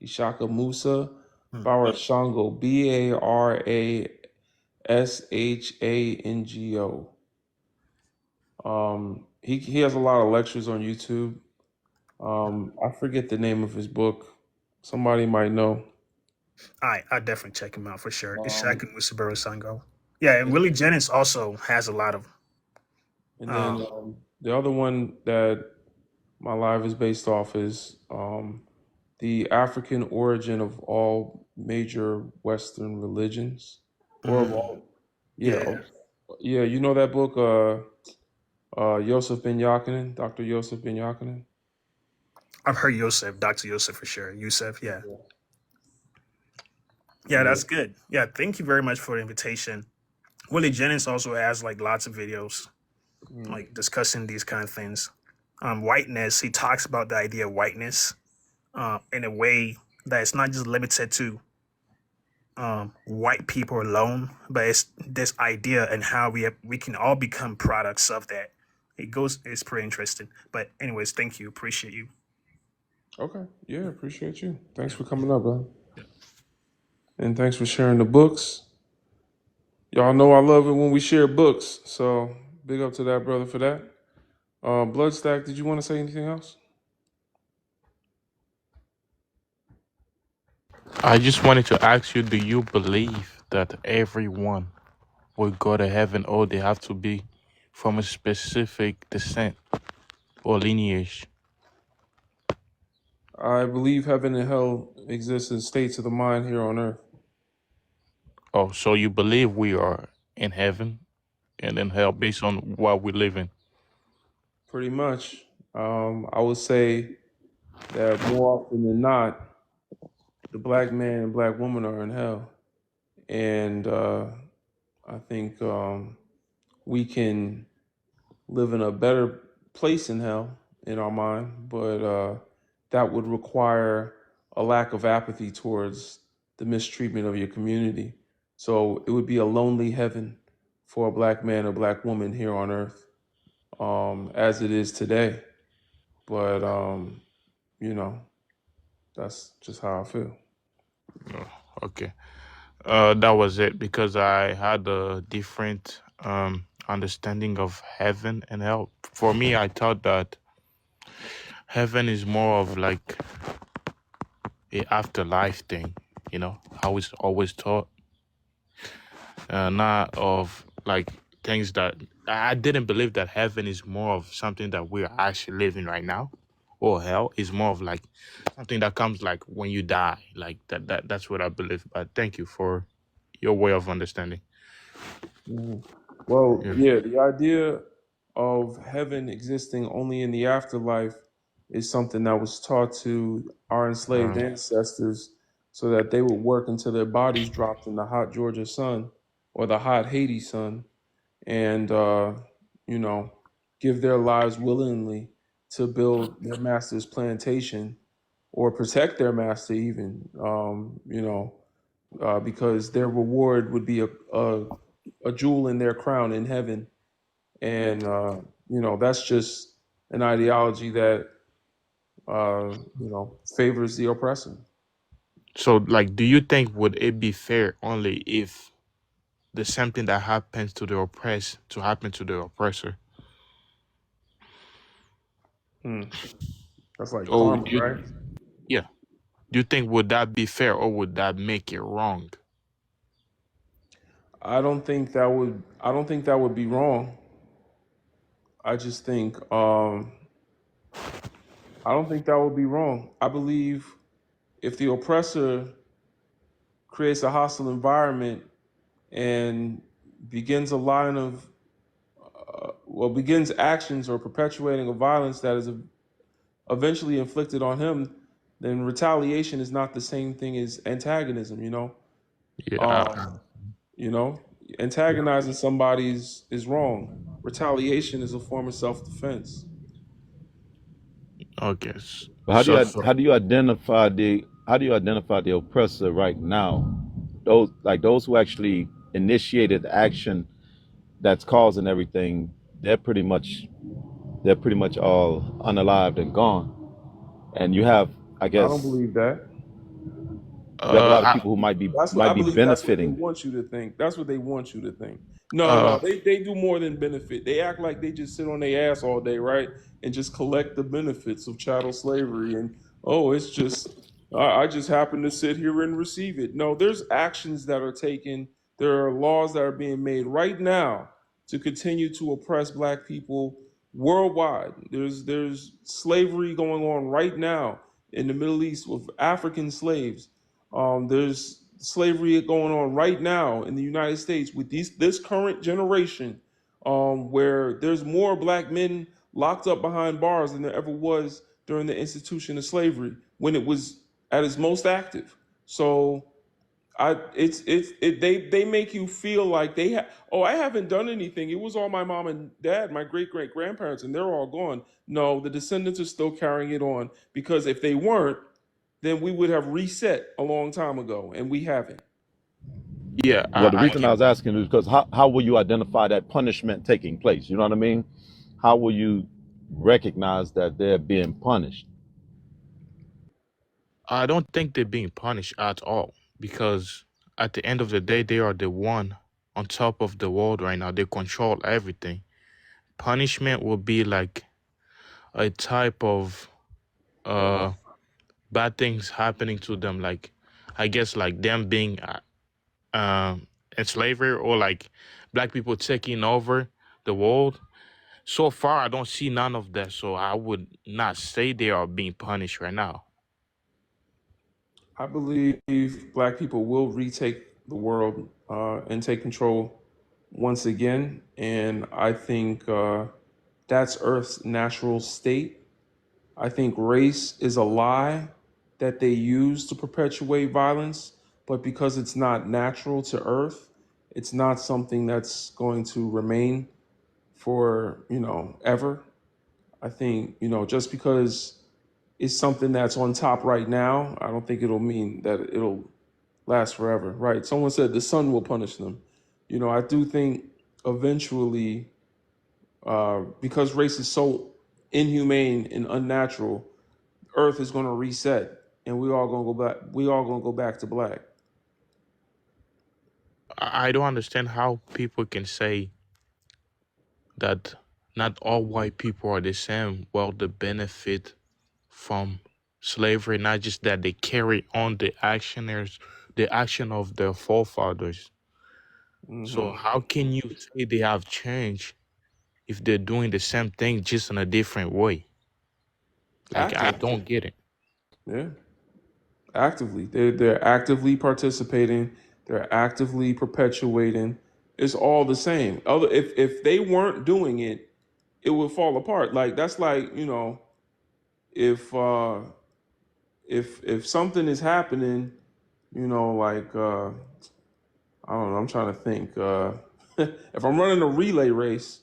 Ishaka Musa Hmm. Barashango, Barashango. He has a lot of lectures on YouTube. I forget the name of his book. Somebody might know. I'll definitely check him out for sure. Um, Ishaka Musaburo Sango. Yeah, and Willie Jennings also has a lot of. and then Um, the other one that my live is based off is the African origin of all major Western religions, or of mm, all, yeah, yeah, yeah. You know that book, Yosef Ben Yakinen, Dr. Yosef Ben Yakinen. I've heard Yosef, Dr. Yosef for sure. Yusef, yeah. Yeah, Yeah. that's good. Yeah, thank you very much for the invitation. Willie Jennings also has like lots of videos Mm. like discussing these kind of things. Whiteness, he talks about the idea of whiteness in a way that it's not just limited to white people alone, but it's this idea and how we can all become products of that. It's pretty interesting. But anyways, thank you, appreciate you. Okay. Yeah, appreciate you. Thanks Yeah. for coming up, bro. Yeah. And thanks for sharing the books. Y'all know I love it when we share books. So big up to that brother for that. Bloodstack, did you want to say anything else? I just wanted to ask you, do you believe that everyone will go to heaven, or they have to be from a specific descent or lineage? I believe heaven and hell exist in states of the mind here on earth. Oh, so you believe we are in heaven and in hell based on what we live in? Pretty much. I would say that more often than not, the black man and black woman are in hell. And I think we can live in a better place in hell in our mind, but that would require a lack of apathy towards the mistreatment of your community. So it would be a lonely heaven for a black man or black woman here on earth, as it is today. But you know, that's just how I feel. Oh, okay. That was it, because I had a different understanding of heaven and hell. For me, I thought that heaven is more of like a afterlife thing, how it's always taught, not of like things that I didn't believe that heaven is more of something that we're actually living right now, or hell is more of like something that comes like when you die, like that's what I believe. But thank you for your way of understanding. Mhm. Well, Yeah. yeah, the idea of heaven existing only in the afterlife is something that was taught to our enslaved Um, ancestors so that they would work until their bodies dropped in the hot Georgia sun or the hot Haiti sun and, you know, give their lives willingly to build their master's plantation or protect their master, even, because their reward would be a jewel in their crown in heaven. And, that's just an ideology that, favors the oppressor. so, like, do you think would it be fair only if the same thing that happens to the oppressed to happen to the oppressor? Hmm. That's like Or karma, you, right? yeah, do you think would that be fair, or would that make it wrong? I don't think that would be wrong. I just think I don't think that would be wrong. I believe if the oppressor creates a hostile environment and begins a line of, begins actions or perpetuating a violence that is eventually inflicted on him, then retaliation is not the same thing as antagonism. Yeah. Um, you know, Antagonizing somebody is wrong. Retaliation is a form of self-defense. Okay. But So, how do you identify the oppressor right now? Those who actually initiated the action that's causing everything, they're pretty much all unalived and gone. And you have, I I don't guess, believe that. you have a lot of I, people who That's what I might be believe. That's what they benefiting. want you to think. That's what they want you to think. No, uh, no, they do more than benefit. They act like they just sit on their ass all day, right, and just collect the benefits of chattel slavery. And oh, it's just I just happen to sit here and receive it. No, there's actions that are taken. There are laws that are being made right now to continue to oppress Black people worldwide. There's slavery going on right now in the Middle East with African slaves. There's slavery going on right now in the United States with this current generation, where there's more Black men locked up behind bars than there ever was during the institution of slavery when it was at its most active. So they make you feel like I haven't done anything. It was all my mom and dad, my great grandparents, and they're all gone. No, the descendants are still carrying it on, because if they weren't, then we would have reset a long time ago, and we haven't. yeah, Well, the I reason I get. was asking is because how will you identify that punishment taking place? You know what I mean? How will you recognize that they're being punished? I don't think they're being punished at all because at the end of the day, they are the one on top of the world right now. They control everything. Punishment will be like a type of uh bad things happening to them, like I guess like them being in slavery or like Black people taking over the world. So far, I don't see none of that. So I would not say they are being punished right now. I believe Black people will retake the world and take control once again, and I think that's Earth's natural state. I think race is a lie that they use to perpetuate violence, but because it's not natural to Earth, it's not something that's going to remain for, ever. I think, just because it's something that's on top right now, I don't think it'll mean that it'll last forever, right? Someone said the sun will punish them. I do think eventually, because race is so inhumane and unnatural, Earth is going to reset, and we all going to go back. We all going to go back to black. I don't understand how people can say that not all white people are the same. Well, the benefit from slavery, not just that they carry on the action of their forefathers. So Hmm. how can you say they have changed if they're doing the same thing just in a different way? Like I Actively, don't get it. yeah, actively. They're actively participating. They're actively perpetuating. It's all the same. Other if they weren't doing it, it would fall apart. Like that's like if if something is happening, like I don't know. I'm trying to think. If I'm running a relay race,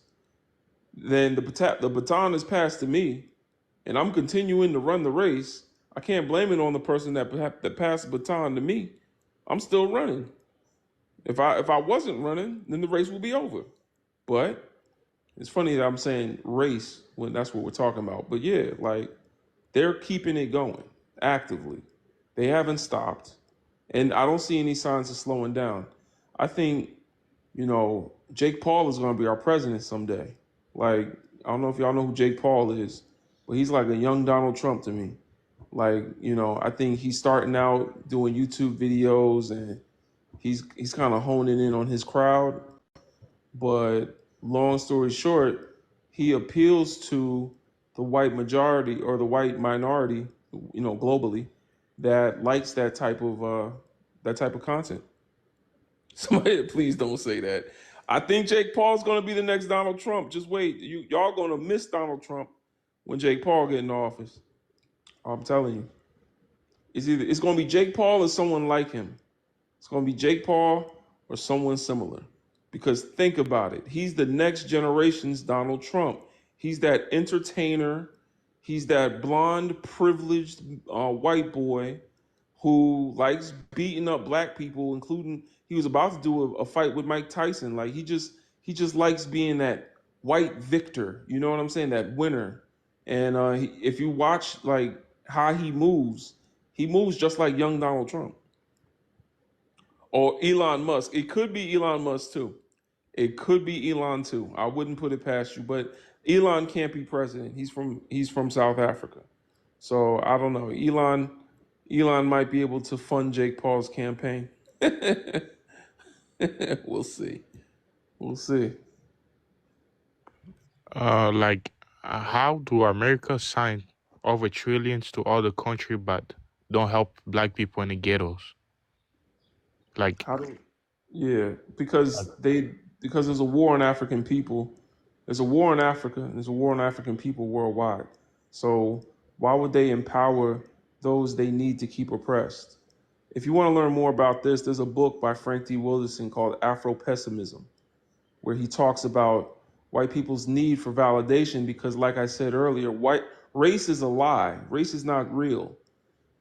then the baton is passed to me, and I'm continuing to run the race. I can't blame it on the person that passed the baton to me. I'm still running. If I wasn't running, then the race will be over. But it's funny that I'm saying race when that's what we're talking about. But yeah, like they're keeping it going actively. They haven't stopped, and I don't see any signs of slowing down. I think Jake Paul is going to be our president someday. Like, I don't know if y'all know who Jake Paul is, but he's like a young Donald Trump to me. Like, I think he's starting out doing YouTube videos, and he's kind of honing in on his crowd. But long story short, he appeals to the white majority or the white minority, globally, that likes that type of content. Somebody, please don't say that. I think Jake Paul's going to be the next Donald Trump. Just wait. Y'all going to miss Donald Trump when Jake Paul get in office. I'm telling you. It's going to be Jake Paul or someone like him. It's going to be Jake Paul or someone similar. Because think about it. He's the next generation's Donald Trump. He's that entertainer. He's that blonde, privileged white boy who likes beating up black people, including he was about to do a fight with Mike Tyson. Like he just likes being that white victor. You know what I'm saying? That winner. And if you watch like how he moves just like young Donald Trump or Elon Musk. It could be Elon Musk too. It could be Elon too. I wouldn't put it past you, but Elon can't be president. He's from South Africa. So I don't know. Elon might be able to fund Jake Paul's campaign. We'll see. We'll see. How do America sign over trillions to other country but don't help black people in the ghettos? Like, How do Yeah, because there's a war on African people. There's a war in Africa, and there's a war on African people worldwide. So why would they empower those they need to keep oppressed? If you want to learn more about this, there's a book by Frank D. Wilderson called Afro-Pessimism, where he talks about white people's need for validation because, like I said earlier, race is a lie. Race is not real.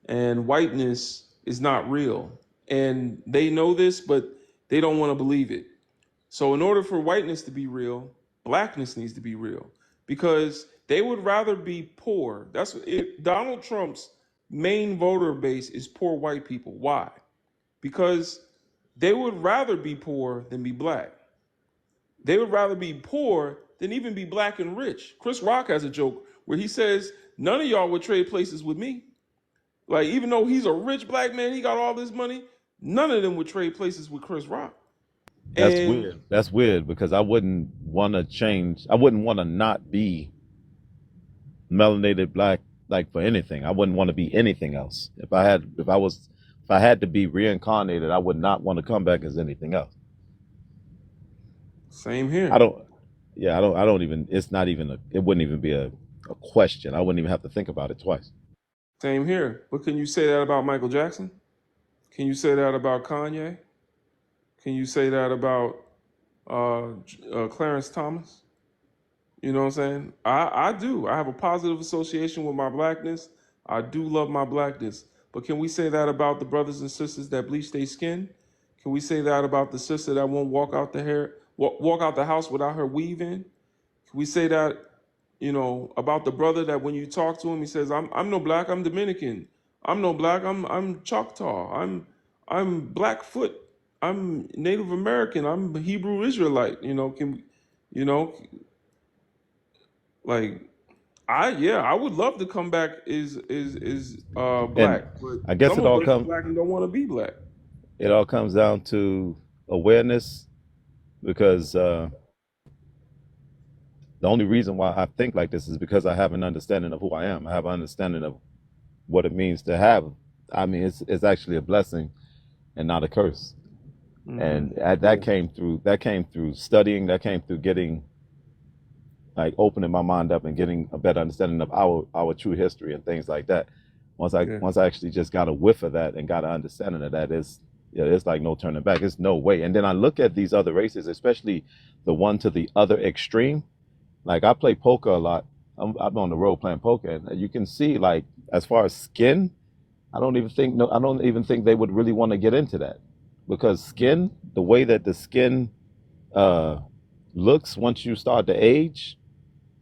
And whiteness is not real. And they know this, but they don't want to believe it. So in order for whiteness to be real, blackness needs to be real because they would rather be poor. That's it. Donald Trump's main voter base is poor white people. Why? Because they would rather be poor than be black. They would rather be poor than even be black and rich. Chris Rock has a joke where he says, none of y'all would trade places with me. Like, even though he's a rich black man, he got all this money, none of them would trade places with Chris Rock. That's And weird. That's weird because I wouldn't want to change. I wouldn't want to not be melanated black like for anything. I wouldn't want to be anything else. If I had to be reincarnated, I would not want to come back as anything else. same here. I don't even, it's not even it wouldn't even be a question. I wouldn't even have to think about it twice. Same here. But can you say that about Michael Jackson? Can you say that about Kanye? Can you say that about Clarence Thomas? You know what I'm saying? I do. I have a positive association with my blackness. I do love my blackness. But can we say that about the brothers and sisters that bleach their skin? Can we say that about the sister that won't walk out the house without her weave in? Can we say that, about the brother that when you talk to him, he says, I'm no black, I'm Dominican. I'm no black, I'm Choctaw. I'm Blackfoot. I'm Native American. I'm Hebrew Israelite. Like I would love to come back is And black, but I guess some of us are black and don't want to be black. it all comes down to awareness because the only reason why I think like this is because I have an understanding of who I am. I have an understanding of what it means to have. I mean, it's actually a blessing and not a curse. Mhm. And that came through studying. That came through getting, like, opening my mind up and getting a better understanding of our true history and things like that. Once I actually just got a whiff of that and got an understanding of that, it's like no turning back. It's no way. And then I look at these other races, especially the one to the other extreme. Like, I play poker a lot. I'm on the road playing poker, and you can see, like, as far as skin, I don't even think they would really want to get into that, because skin, the way that the skin looks once you start to age,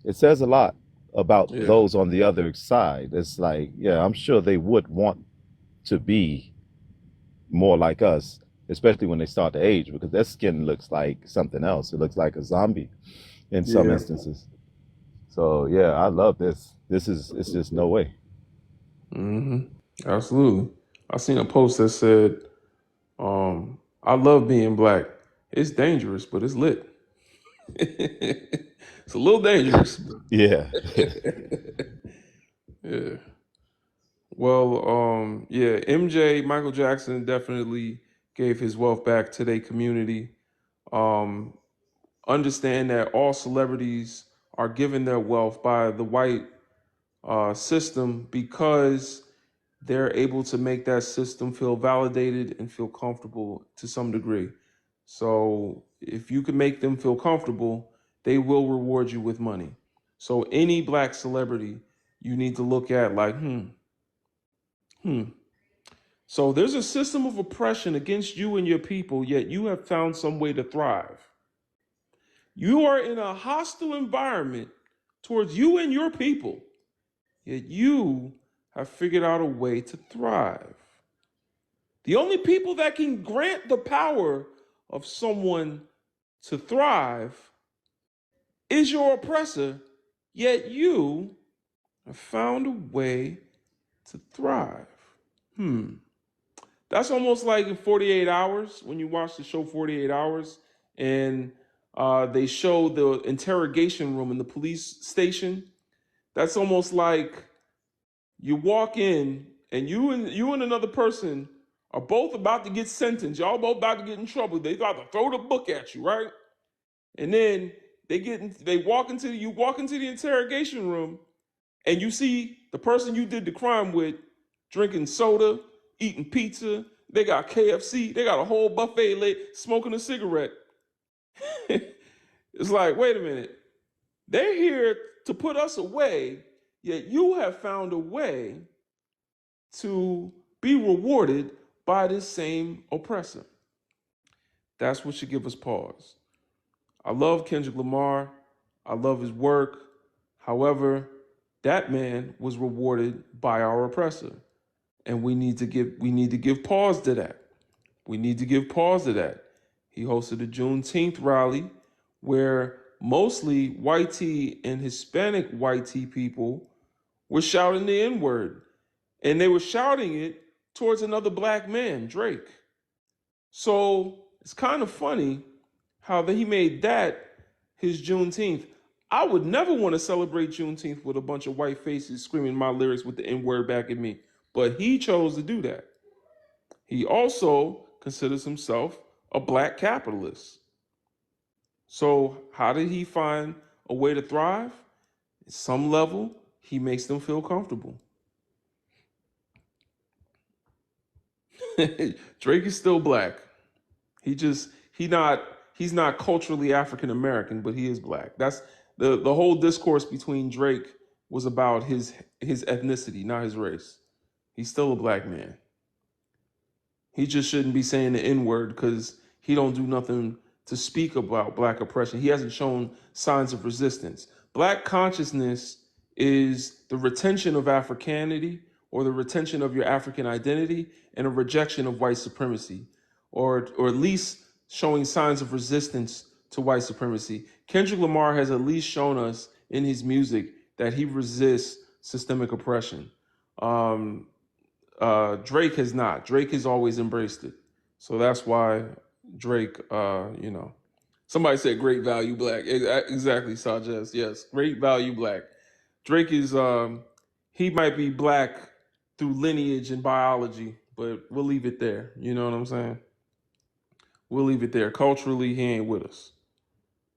it says a lot about those on the other side. It's like, yeah, I'm sure they would want to be more like us, especially when they start to age, because their skin looks like something else. It looks like a zombie in some instances. So yeah, I love this. It's just no way. Absolutely. I seen a post that said, I love being black. It's dangerous, but it's lit. It's a little dangerous. Yeah. Yeah. Well, yeah, MJ, Michael Jackson definitely gave his wealth back to their community. Um, Understand that all celebrities are given their wealth by the white system because they're able to make that system feel validated and feel comfortable to some degree. So if you can make them feel comfortable, they will reward you with money. So any black celebrity, you need to look at like, hmm. So there's a system of oppression against you and your people, yet you have found some way to thrive. You are in a hostile environment towards you and your people, yet you have figured out a way to thrive. The only people that can grant the power of someone to thrive is your oppressor, yet you have found a way to thrive. That's almost like in 48 Hours, when you watch the show 48 Hours, and they show the interrogation room in the police station. That's almost like you walk in and you and another person are both about to get sentenced. Y'all both about to get in trouble. They about to throw the book at you, right? And then you walk into the interrogation room and you see the person you did the crime with drinking soda, eating pizza. They got KFC. They got a whole buffet smoking a cigarette. It's like, wait a minute. They're here to put us away, yet you have found a way to be rewarded by this same oppressor. That's what should give us pause. I love Kendrick Lamar. I love his work. However, that man was rewarded by our oppressor. And we need to give pause to that. We need to give pause to that. He hosted a Juneteenth rally where mostly white tea and Hispanic white tea people were shouting the N-word. And they were shouting it towards another black man, Drake. So it's kind of funny how he made that his Juneteenth. I would never want to celebrate Juneteenth with a bunch of white faces screaming my lyrics with the N-word back at me. But he chose to do that. He also considers himself a black capitalist. So how did he find a way to thrive? At some level, he makes them feel comfortable. Drake is still black. He's not culturally African American, but he is black. That's the whole discourse between Drake was about his ethnicity, not his race. He's still a black man. He just shouldn't be saying the N-word because he don't do nothing to speak about black oppression. He hasn't shown signs of resistance. Black consciousness is the retention of Africanity or the retention of your African identity and a rejection of white supremacy, or at least showing signs of resistance to white supremacy. Kendrick Lamar has at least shown us in his music that he resists systemic oppression. Drake has not. Drake has always embraced it. So that's why Drake, somebody said great value black. Exactly, Sajes. Yes, great value black. Drake is, he might be black through lineage and biology, but we'll leave it there. You know what I'm saying? We'll leave it there. Culturally, he ain't with us.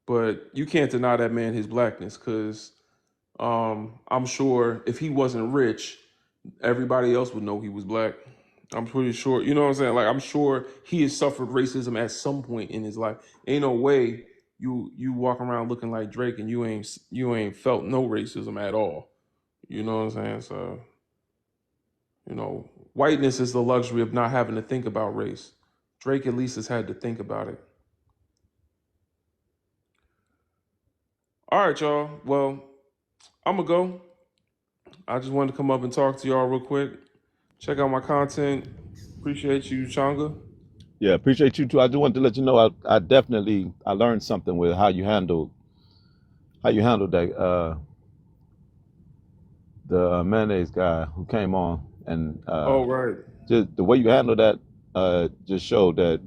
But you can't deny that man his blackness because I'm sure if he wasn't rich, everybody else would know he was black. I'm pretty sure, you know what I'm saying? Like, I'm sure he has suffered racism at some point in his life. Ain't no way you walk around looking like Drake and you ain't felt no racism at all. You know what I'm saying? So, whiteness is the luxury of not having to think about race. Drake at least has had to think about it. All right, y'all. Well, I'm gonna go. I just wanted to come up and talk to y'all real quick. Check out my content. Appreciate you, Changa. Yeah, appreciate you too. I just wanted to let you know I definitely learned something with how you handled that the mayonnaise guy who came on, and Oh, right. just the way you handled that just showed that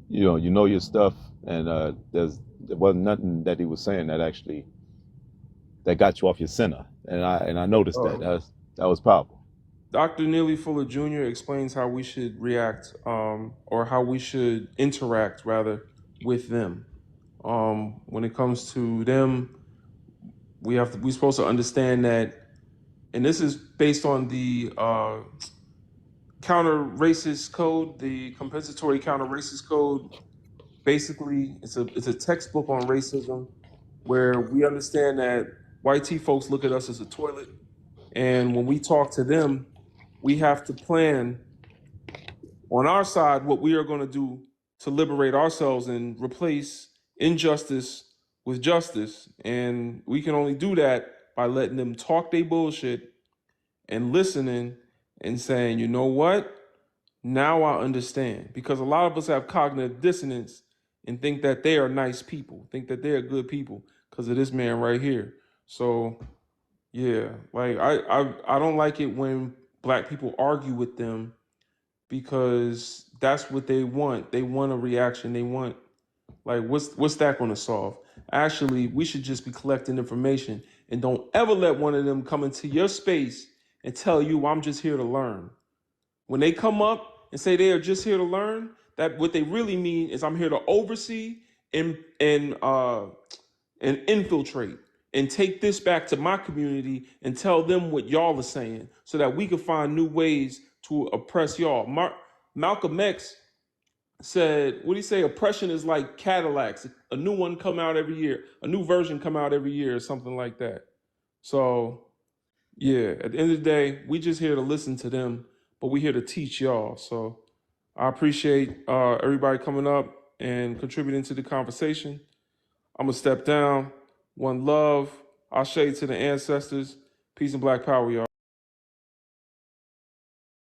you know your stuff, and there wasn't nothing that he was saying that got you off your center, and I noticed that was powerful. Dr. Neely Fuller Jr. explains how we should react, or how we should interact, rather, with them. When it comes to them, we're supposed to understand that, and this is based on the counter-racist code, the compensatory counter-racist code. Basically, it's a textbook on racism, where we understand that white T folks look at us as a toilet, and when we talk to them, we have to plan on our side what we are going to do to liberate ourselves and replace injustice with justice. And we can only do that by letting them talk their bullshit and listening and saying, you know what? Now I understand. Because a lot of us have cognitive dissonance and think that they are nice people, think that they are good people because of this man right here. So yeah, like I don't like it when black people argue with them, because that's what they want. They want a reaction. They want, like, what's that going to solve? Actually, we should just be collecting information, and don't ever let one of them come into your space and tell you, I'm just here to learn. When they come up and say they are just here to learn, that what they really mean is I'm here to oversee and infiltrate and take this back to my community and tell them what y'all are saying so that we can find new ways to oppress y'all. Malcolm X said, what did he say? Oppression is like Cadillacs. A new one come out every year. A new version come out every year or something like that. So, yeah, at the end of the day, we just here to listen to them, but we here to teach y'all. So I appreciate everybody coming up and contributing to the conversation. I'm going to step down. One love. I'll shade to the ancestors. Peace and black power, y'all.